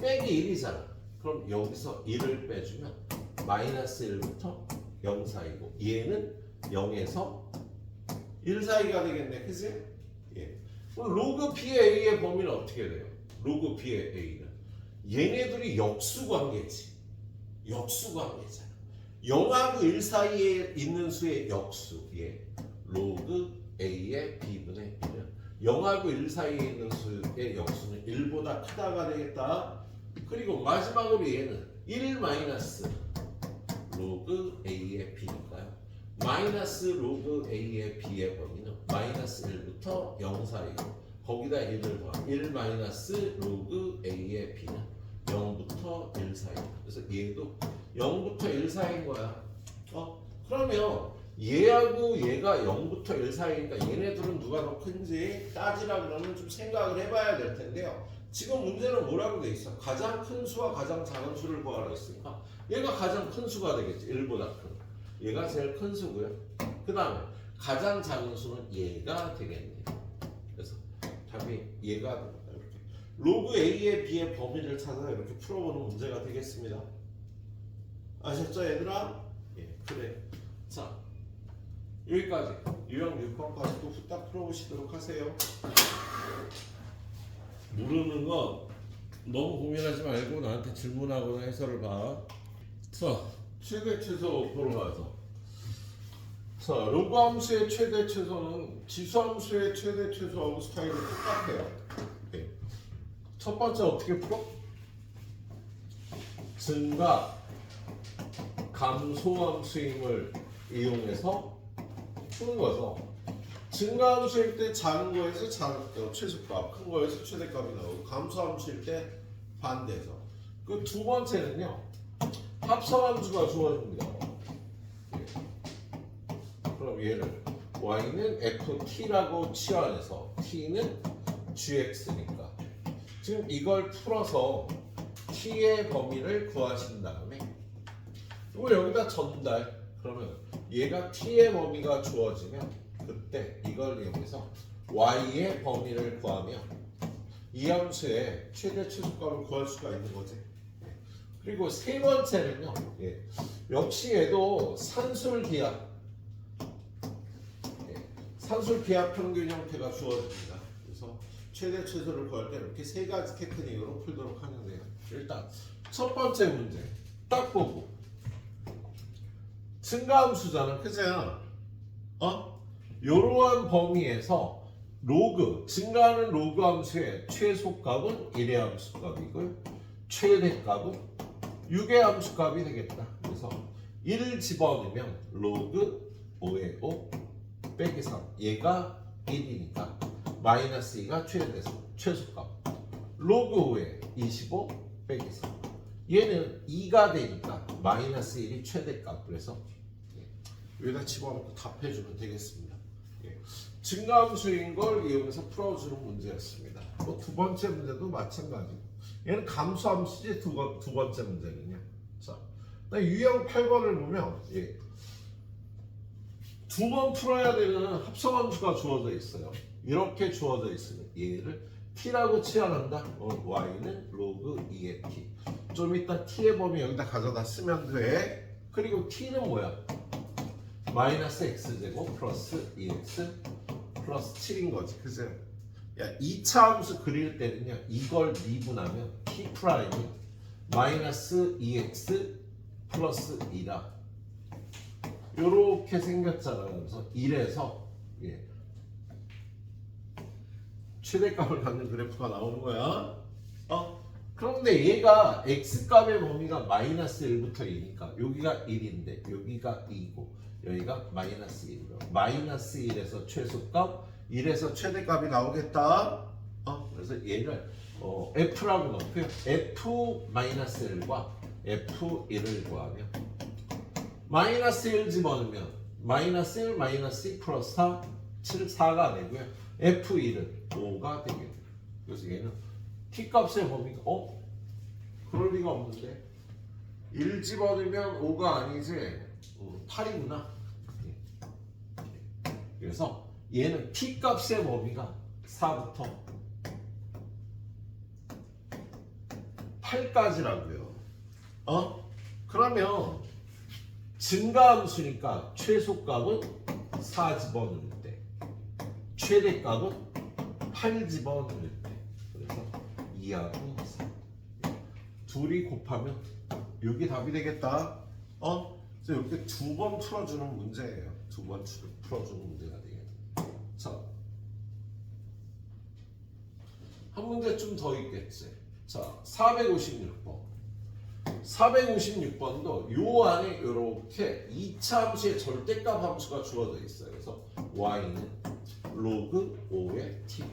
빼기 1이잖아. 그럼 여기서 1을 빼주면 마이너스 1부터 0 사이고 얘는 0에서 1 사이가 되겠네. 그치? 예. 그럼 로그 B의 A의 범위는 어떻게 돼요? 로그 B의 A는 얘네들이 역수 관계지. 역수 관계잖아. 0하고 1 사이에 있는 수의 역수. 예. 로그 A의 B분의 1은 0하고 1 사이에 있는 수의 역수는 1보다 크다가 되겠다. 그리고 마지막으로 얘는 1 마이너스 로그 A의 B니까요. 마이너스 로그 A의 B의 범위는 마이너스 1부터 0 사이고 거기다 1을 더하 1 마이너스 로그 A의 B는 0부터 1 사이. 그래서 얘도 0부터 1 사이인 거야. 그러면 얘하고 얘가 0부터 1 사이니까 얘네들은 누가 더 큰지 따지라 그러면 좀 생각을 해봐야 될 텐데요. 지금 문제는 뭐라고 돼 있어? 가장 큰 수와 가장 작은 수를 구하라 했으니까 얘가 가장 큰 수가 되겠지. 1보다 큰. 얘가 제일 큰 수고요. 그 다음에 가장 작은 수는 얘가 되겠네요. 그래서 답이 얘가 됩니다. 이렇게 로그 A의 B의 범위를 찾아서 이렇게 풀어보는 문제가 되겠습니다. 아셨죠 얘들아? 예, 그래. 자, 여기까지 유형 6번까지도 후딱 풀어보시도록 하세요. 모르는 거 너무 고민하지 말고 나한테 질문하거나 해설을 봐. 자, 최대 최소 보러 가서. 자, 로그 함수의 최대 최소는 지수 함수의 최대 최소하고 스타일이 똑같아요. 네. 첫 번째 어떻게 풀어? 증가 감소 함수임을 이용해서 푸는 거죠. 증가 함수일 때 작은 거에서 최소값, 큰 거에서 최대값이 나오고 감소 함수일 때 반대죠. 그 두 번째는요. 합성 함수가 주어집니다. 예. 그럼 얘를 y는 ft라고 치환해서 t는 gx니까 지금 이걸 풀어서 t의 범위를 구하신 다음에 이걸 여기다 전달. 그러면 얘가 t의 범위가 주어지면 그때 이걸 이용해서 y의 범위를 구하면 이 함수의 최대 최소값을 구할 수가 있는 거지. 그리고 세 번째는요. 예. 역시 얘도 산술 기하. 예. 산술 기하 평균 형태가 주어집니다. 그래서 최대 최소를 구할 때 이렇게 세 가지 테크닉으로 풀도록 하는데요. 일단 첫 번째 문제 딱 보고 증가함수잖아. 그죠? 이러한 범위에서 로그 증가하는 로그 함수의 최소값은 1의 함수값이고요. 최대값은 6의 함수값이 되겠다. 그래서 1을 집어넣으면 로그 5의 5 빼기 3 얘가 1이니까 마이너스 2가 최소값. 로그 5에 25 빼기 3. 얘는 2가 되니까 마이너스 1이 최대값. 그래서 여기다 집어넣고 답해주면 되겠습니다. 증가함수인 걸 이용해서 풀어주는 문제였습니다. 뭐 두 번째 문제도 마찬가지고. 얘는 감수함수지 두 번째 문제는요. 자, 유형 8번을 보면 두 번 풀어야 되는 합성함수가 주어져 있어요. 이렇게 주어져 있으면 얘를 t라고 치환한다. y는 로그 2의 t. 좀 이따 t의 범위 여기다 가져다 쓰면 돼. 그리고 t는 뭐야? 마이너스 x제곱 플러스 2x 플러스 7인 거지. 그죠? 야, 2차 함수 그릴 때는요. 이걸 미분하면 t 프라임이 마이너스 2x 플러스 2라. 요렇게 생겼잖아요. 그래서 1에서 최대값을 갖는 그래프가 나오는 거야. 그런데 얘가 x값의 범위가 마이너스 1부터 2니까 여기가 1인데 여기가 2고 여기가 마이너스 1이고 마이너스 1에서 최소값 1에서 최대값이 나오겠다. 그래서 얘를 f라고 넣고요. f-1과 f1을 구하면 마이너스 1 집어넣으면 마이너스 1 마이너스 2 플러스 4 7 4가 되고요. f1은 5가 되겠네요. 그래서 얘는 t값의 범위가 그럴 리가 없는데 1 집어넣으면 5가 아니지 8이구나. 그래서 얘는 t값의 범위가 4부터 8까지라고요. 그러면 증가함수니까 최소값은 4 집어넣을 때 최대값은 8 집어넣을 때 그래서 2하고 4 둘이 곱하면 여기 답이 되겠다. 그래서 이렇게 두 번 풀어주는 문제예요. 두 번 풀어주는 문제가 되겠다. 자, 한 문제 좀 더 있겠지. 자, 456번. 456번도 요 안에 이렇게 2차 함수의 절대값 함수가 주어져 있어요. 그래서 y는 로그 5의 t.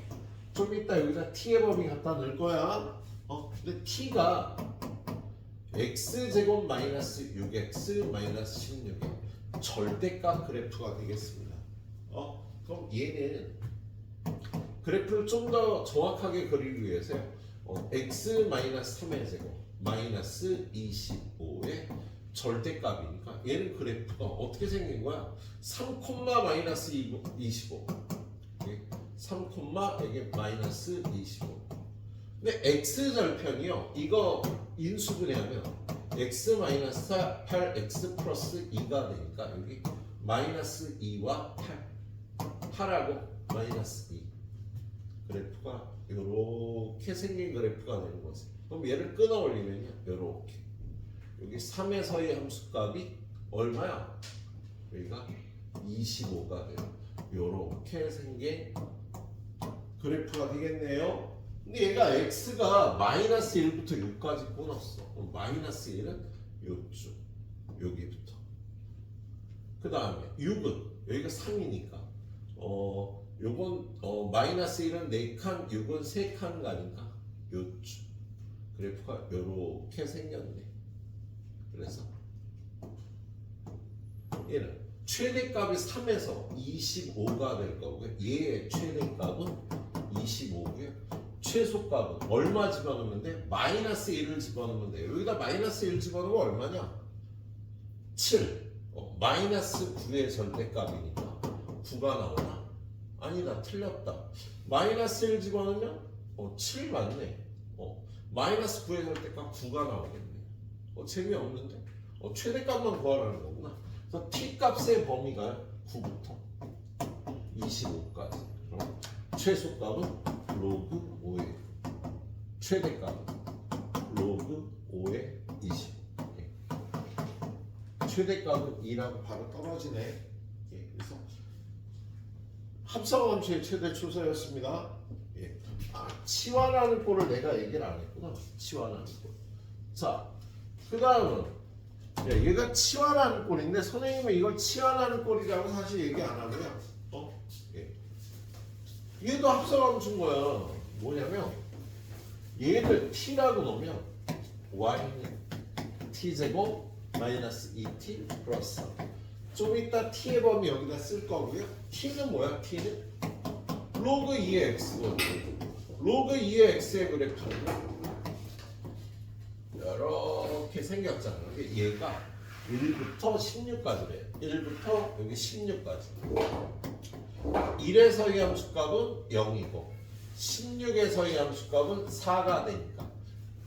좀 이따 여기다 t의 범위 갖다 넣을 거야. 근데 t가 x제곱 마이너스 6x 마이너스 16의 절대값 그래프가 되겠습니다. 그럼 얘는 그래프를 좀 더 정확하게 그리기 위해서요. x 마이너스 3의 제곱 마이너스 25의 절대값이니까 얘는 그래프가 어떻게 생긴 거야? 3, 마이너스 25 3, 이게 마이너스 25 근데 x절편이요 이거 인수분해하면 x 마이너스 8 x 플러스 2가 되니까 여기 마이너스 2와 8하고 마이너스 2 그래프가 이렇게 생긴 그래프가 되는 거지. 그럼 얘를 끊어 올리면요 이렇게 여기 3에서의 함수값이 얼마야? 여기가 25가 돼요. 이렇게 생긴 그래프가 되겠네요. 근데 얘가 x가 마이너스 1부터 6까지 끊었어. 그럼 마이너스 1은 요쪽 여기부터 그 다음에 6은 여기가 3이니까 요건 마이너스 1은 4칸 6은 3칸 가니까 요쪽 그래프가 요렇게 생겼네. 그래서 얘는 최대값이 3에서 25가 될 거고요. 얘의 최대값은 25고요. 최소값은 얼마 집어넣으면 돼? 마이너스 1을 집어넣으면 돼요. 여기다 마이너스 1 집어넣으면 얼마냐? 7. 마이너스 9의 절대값이니까 9가 나오나? 아니다. 틀렸다. 마이너스 1 집어넣으면 7 맞네. 마이너스 9의 절대값 9가 나오겠네. 재미없는데? 최대값만 구하라는 거구나. 그래서 t값의 범위가 9부터 25까지. 그럼 최소값은 로그 5의 최대값은 로그 5의 25. 최대값은 2라고 바로 떨어지네. 그래서 합성함수의 최대 추소였습니다. 치환하는 꼴을 내가 얘기를 안 했구나. 치환하는 꼴. 자, 그 다음은 얘가 치환하는 꼴인데 선생님은 이걸 치환하는 꼴이라고 사실 얘기 안 하고요. 얘도 합성함수인 거야. 뭐냐면 얘를 t라고 놓으면 y는 t제곱 마이너스 2t 플러스 3. 좀 이따 t의 범위 여기다 쓸 거고요. t는 뭐야? t는 로그 2의 x거든요. 로그 2의 x의 그래프는 이렇게 생겼잖아요. 얘가 1부터 16까지래. 1부터 여기 16까지. 1에서의 함수값은 0이고 16에서의 함수값은 4가 되니까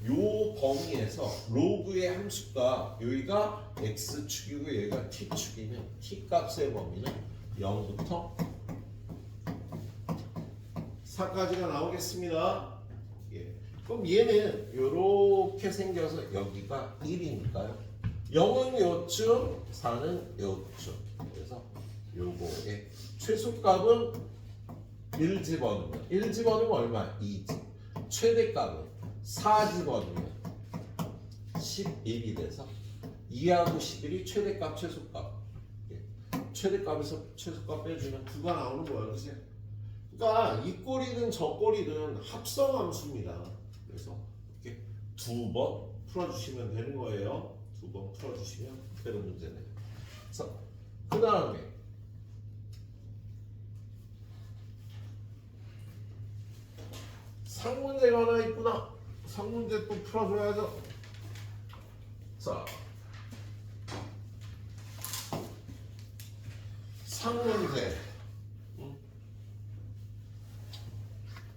요 범위에서 로그의 함수값 여기가 x축이고 여기가 t축이면 t값의 범위는 0부터 4까지가 나오겠습니다. 예. 그럼 얘는 이렇게 생겨서 여기가 1이니까요. 0은 요쯤, 4는 요쯤. 그래서 요거의 최소값은 1 집어넣으면 1 집어넣으면 얼마? 2지. 최대값은 4 집어넣으면 11이 돼서 2하고 11이 최대값 최소값. 예. 최대값에서 최소값 빼주면 9가 나오는 거예요. 그치? 그러니까 이 꼴이든 저 꼴이든 합성함수입니다. 그래서 이렇게 2번 풀어주시면 되는 거예요. 2번 풀어주시면 되는 문제네요. 그래서 그 다음에 상문제가 하나 있구나. 상문제 또 풀어줘야죠. 자, 상문제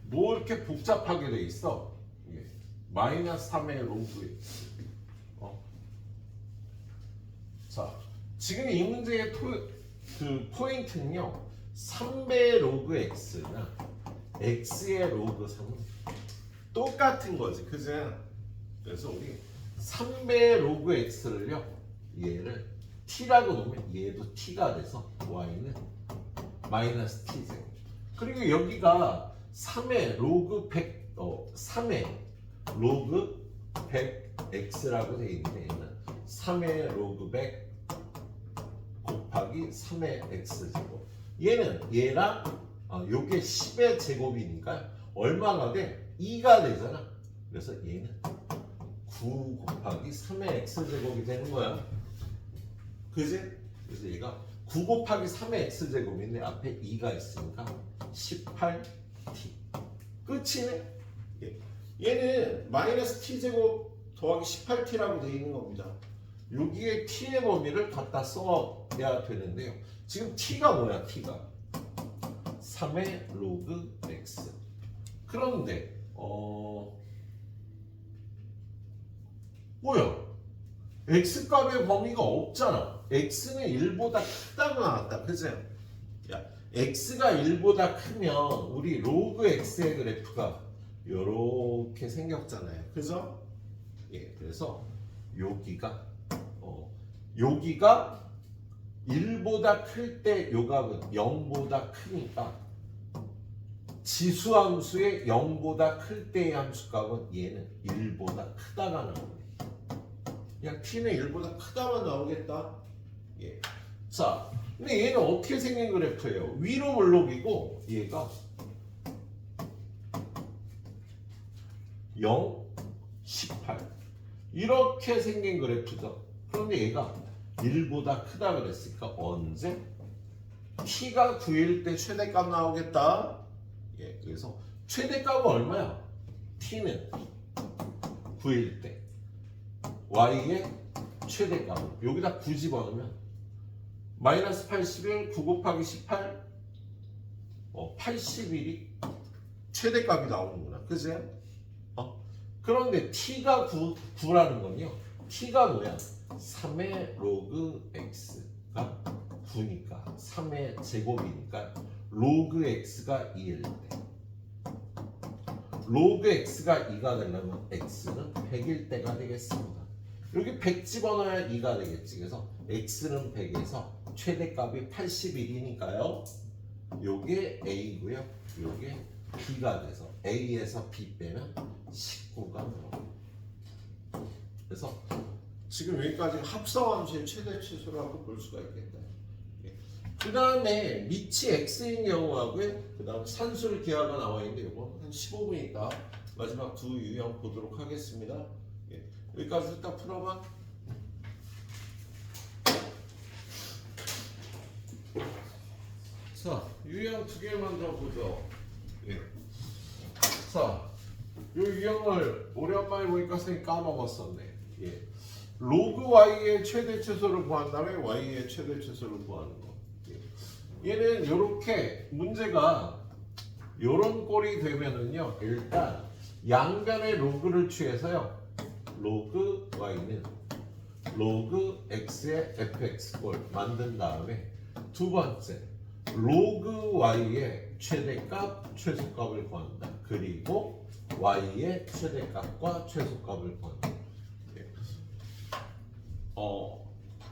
뭐 이렇게 복잡하게 돼 있어? 이게 마이너스 3의 로그 x. 자, 지금 이 문제의 그 포인트는요. 3배 로그 x나 x의 로그 3은 똑같은 거지, 그지? 그래서 우리 3배 로그 x를요, 얘를 t라고 놓으면 얘도 t가 돼서 y는 마이너스 t제곱. 그리고 여기가 3의 로그 100, 3의 로그 100x라고 돼 있는데 얘는 3의 로그 100 곱하기 3의 x제곱. 얘는 얘랑 요게 10의 제곱이니까 얼마가 돼? 2가 되잖아. 그래서 얘는 9 곱하기 3의 x제곱이 되는 거야. 그지? 그래서 얘가 9 곱하기 3의 x제곱인데 앞에 2가 있으니까 18t. 끝이네? 얘는 마이너스 t제곱 더하기 18t라고 되어 있는 겁니다. 여기에 t의 범위를 갖다 써야 되는데요. 지금 t가 뭐야? t가 3의 로그 x. 그런데 뭐야? x값의 범위가 없잖아. x는 1보다 크다고 나왔다. 그죠? 야, x가 1보다 크면 우리 로그 x의 그래프가 이렇게 생겼잖아요. 그죠? 예, 그래서 여기가 1보다 클 때 요 값은 0보다 크니까 지수함수의 0보다 클 때의 함수값은 얘는 1보다 크다가 나옵니다. 그냥 t는 1보다 크다만 나오겠다. 예. 자, 근데 얘는 어떻게 생긴 그래프예요? 위로 몰록이고 얘가 0, 18 이렇게 생긴 그래프죠. 그런데 얘가 1보다 크다 그랬으니까 언제? t가 9일 때 최대값 나오겠다. 예, 그래서 최대값은 얼마야? t는 9일 때 y의 최대값은 여기다 9 집어넣으면 마이너스 81, 9 곱하기 18 81이 최대값이 나오는구나. 그지? 그런데 t가 9라는 건요. t가 뭐야? 3의 로그 x가 9니까 3의 제곱이니까 로그 x가 2일 때 로그 x가 2가 되려면 x는 100일 때가 되겠습니다. 여기 100 집어넣어야 2가 되겠지. 그래서 x는 100에서 최대값이 81이니까요. 요게 a고요. 요게 b가 돼서 a에서 b 빼면 19가 나옵니다. 그래서 지금 여기까지 합성함수의 최대 최소라고 볼 수가 있겠다. 그 그 다음에 밑이 x인 경우하고요. 그 다음 산술 기하가 나와 있는데 이거 한 15분 있다 마지막 두 유형 보도록 하겠습니다. 예. 여기까지 일단 풀어봐. 자, 유형 두 개만 더 보죠. 예. 자, 이 유형을 오랜만에 보니까 선생님 까먹었었네. 예. 로그 y의 최대 최소를 구한 다음에 y의 최대 최소를 구하는 거. 예. 얘는 이렇게 문제가 요런 꼴이 되면은요, 일단 양변의 로그를 취해서요, 로그 y는 로그 x의 fx 꼴 만든 다음에 두 번째 로그 y의 최대값, 최소값을 구한다. 그리고 y의 최대값과 최소값을 구한다.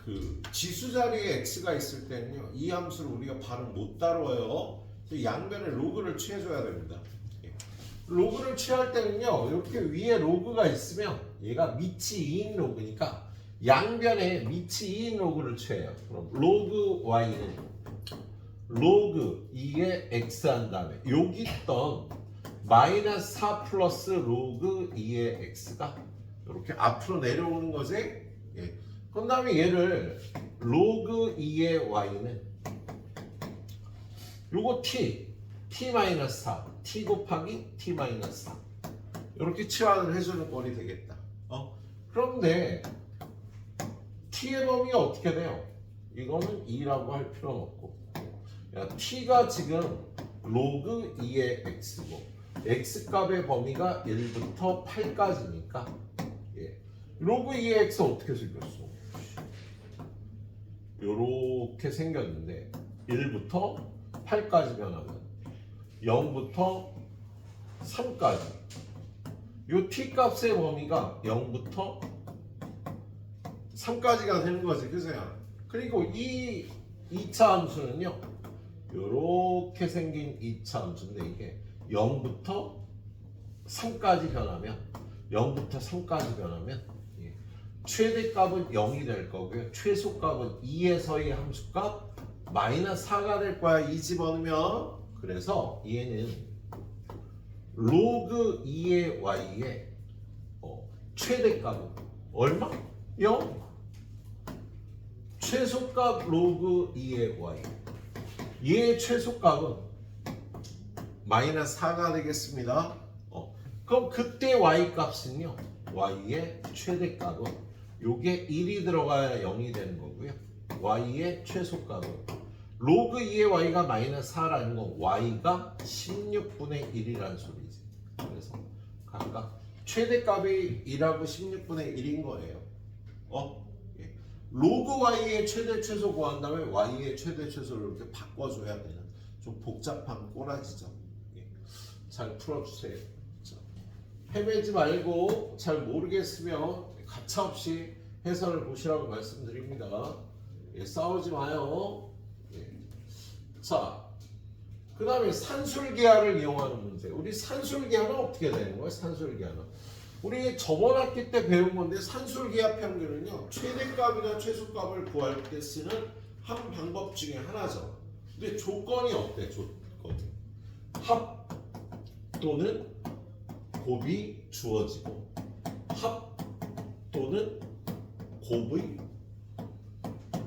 그 지수 자리에 x가 있을 때는요, 이 함수를 우리가 바로 못 다뤄요. 양변에 로그를 취해줘야 됩니다. 로그를 취할 때는요, 이렇게 위에 로그가 있으면 얘가 밑이 2인 로그니까 양변에 밑이 2인 로그를 취해요. 그럼 로그 y는 로그 2의 x 한 다음에 여기 있던 마이너스 4 플러스 로그 2의 x가 이렇게 앞으로 내려오는 거지. 예. 그 다음에 얘를 로그 2의 y는 요거 t 마이너스 4 t 곱하기 t 마이너스 4 이렇게 치환을 해주는 꼴이 되겠다. 그런데 t의 범위가 어떻게 돼요? 이거는 2라고 할 필요는 없고, t가 지금 로그 2의 x고 x 값의 범위가 1부터 8까지니까 로그 2의 x 어떻게 생겼어? 요렇게 생겼는데 1부터 8까지 변하면 0부터 3까지 요 t 값의 범위가 0부터 3까지가 되는 거지, 그죠? 그리고 이 2차 함수는요, 요렇게 생긴 2차 함수인데 이게 0부터 3까지 변하면 0부터 3까지 변하면 최대값은 0이 될 거고요. 최소값은 2에서의 함수값 마이너스 4가 될 거야. 이 집어넣으면. 그래서 얘는 로그 2의 y의 최대값은 얼마? 0. 최소값 로그 2의 y. 얘의 최소값은 마이너스 4가 되겠습니다. 그럼 그때 y 값은요, y의 최대값은 요게 1이 들어가야 0이 되는 거고요. y의 최소값은 로그 2의 y가 마이너스 4라는 건 y가 16분의 1이라는 소리지. 그래서 각각 최대값이 1하고 16분의 1인 거예요. 예. 로그 y의 최대 최소 구한 다음에 y의 최대 최소를 이렇게 바꿔줘야 되는 좀 복잡한 꼬라지죠. 예. 잘 풀어주세요. 자, 헤매지 말고 잘 모르겠으면 가차없이 해설을 보시라고 말씀드립니다. 예, 싸우지 마요. 예. 자, 그 다음에 산술기하를 이용하는 문제. 우리 산술기하는 어떻게 되는 거예요? 산술기하는 우리 저번 학기 때 배운 건데, 산술기하 평균은요, 최대값이나 최소값을 구할 때 쓰는 한 방법 중에 하나죠. 근데 조건이 어때? 조건이 합 또는 곱이 주어지고 합 또는 곱의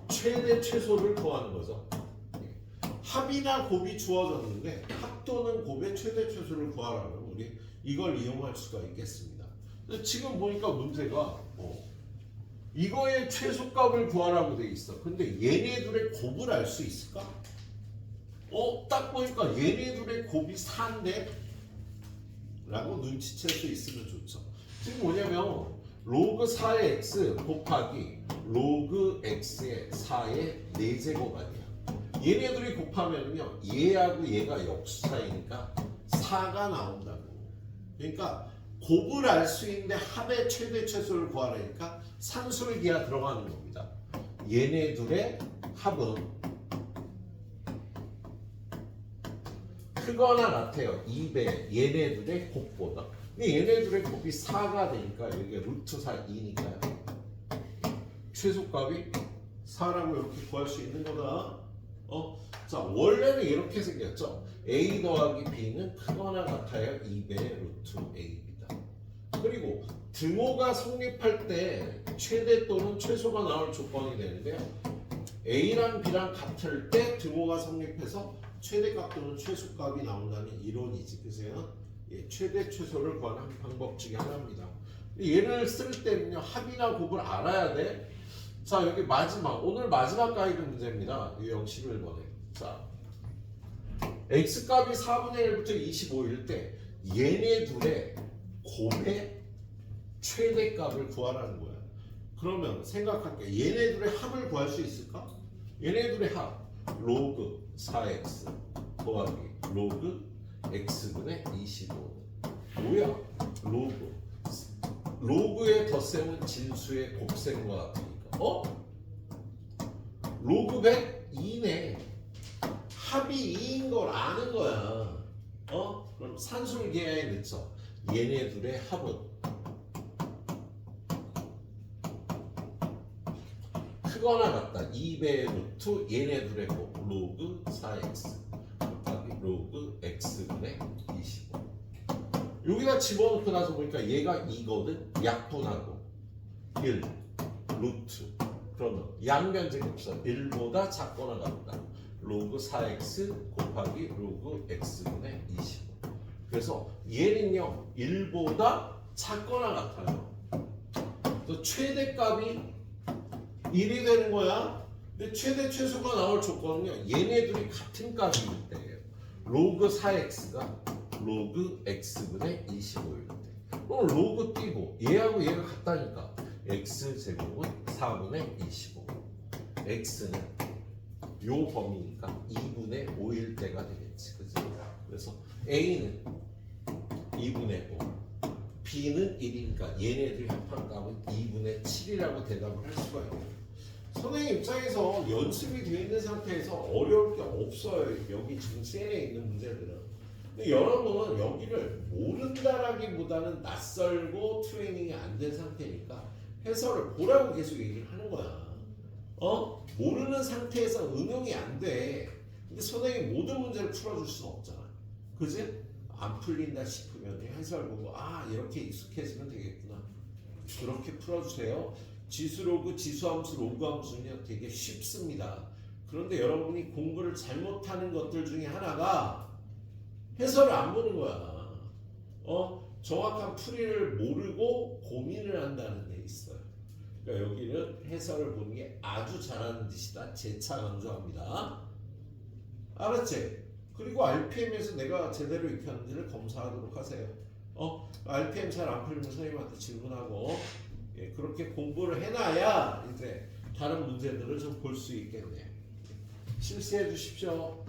최대 최소를 구하는 거죠. 합이나 곱이 주어졌는데 합 또는 곱의 최대 최소를 구하라면 우리 이걸 이용할 수가 있겠습니다. 지금 보니까 문제가 이거의 최소값을 구하라고 돼 있어. 근데 얘네 둘의 곱을 알 수 있을까? 딱 보니까 얘네 둘의 곱이 4인데? 라고 눈치챌 수 있으면 좋죠. 지금 뭐냐면 로그 4의 x 곱하기 로그 x의 4의 4제곱 아니야. 얘네들이 곱하면요, 얘하고 얘가 역수사이니까 4가 나온다고. 그러니까 곱을 알 수 있는데 합의 최대 최소를 구하라니까 산술기하 들어가는 겁니다. 얘네들의 합은 크거나 같아요. 2배 얘네들의 곱보다. 근데 얘네들의 곱이 4가 되니까 여기가 루트 4 2니까요. 최소값이 4라고 이렇게 구할 수 있는 거다. 자, 원래는 이렇게 생겼죠. A 더하기 B는 크거나 같아야 2배의 루트 A입니다. 그리고 등호가 성립할 때 최대 또는 최소가 나올 조건이 되는데요. A랑 B랑 같을 때 등호가 성립해서 최대값 또는 최소값이 나온다는 이론이지. 그래서 최대 최소를 구하는 방법 중에 하나입니다. 얘를 쓸 때는요, 합이나 곱을 알아야 돼. 자, 여기 마지막, 오늘 마지막 가이드 문제입니다. 유형 11번에. 자, x값이 4분의 1부터 25일 때 얘네 둘의 곱의 최대값을 구하라는 거야. 그러면 생각할게. 얘네 둘의 합을 구할 수 있을까? 얘네 둘의 합 로그 4x 더하기 로그 x분의 25. 뭐야? 로그의 덧셈은 진수의 곱셈과 같으니까. 로그 102네. 합이 2인 걸 아는 거야. 그럼 산술계야에 넣죠. 얘네 둘의 합은 크거나 같다. 2배의 루트 얘네 둘의 곱 로그 4x 곱하기 로그 x분의 25. 여기다 집어넣고 나서 보니까 얘가 2거든. 약분하고 1 루트. 그러면 양변제곱선 1보다 작거나 같다. 로그 4x 곱하기 로그 x분의 25. 그래서 얘는요 1보다 작거나 같아요. 그래서 최대값이 1이 되는 거야. 근데 최대 최소가 나올 조건은요 얘네 둘이 같은 값일 때예요. 로그 4x가 로그 x분의 25일 때. 그럼 로그 띄고 얘하고 얘가 같다니까 x제곱은 4분의 25. x는 요 범위니까 2분의 5일 때가 되겠지. 그치? 그래서 a는 2분의 5, b는 1이니까 얘네들이 합한 값은 2분의 7이라고 대답을 할 수가 있고, 선생님 입장에서 연습이 되어 있는 상태에서 어려울 게 없어요. 여기 지금 셀에 있는 문제들은. 근데 여러분은 여기를 모른다라기보다는 낯설고 트레이닝이 안 된 상태니까 해설을 보라고 계속 얘기를 하는 거야. 모르는 상태에서 응용이 안 돼. 근데 선생님이 모든 문제를 풀어줄 수는 없잖아. 그지? 안 풀린다 싶으면 해설 보고 이렇게 익숙해지면 되겠구나. 그렇게 풀어주세요. 지수로그, 지수함수, 로그함수는요 되게 쉽습니다. 그런데 여러분이 공부를 잘못하는 것들 중에 하나가 해설을 안 보는 거야. 정확한 풀이를 모르고 고민을 한다는 데 있어요. 그러니까 여기는 해설을 보는 게 아주 잘하는 짓이다. 재차 강조합니다. 알았지? 그리고 RPM에서 내가 제대로 익혔는지를 검사하도록 하세요. RPM 잘 안 풀리면 선생님한테 질문하고 그렇게 공부를 해놔야 이제 다른 문제들을 좀 볼 수 있겠네요. 실시해 주십시오.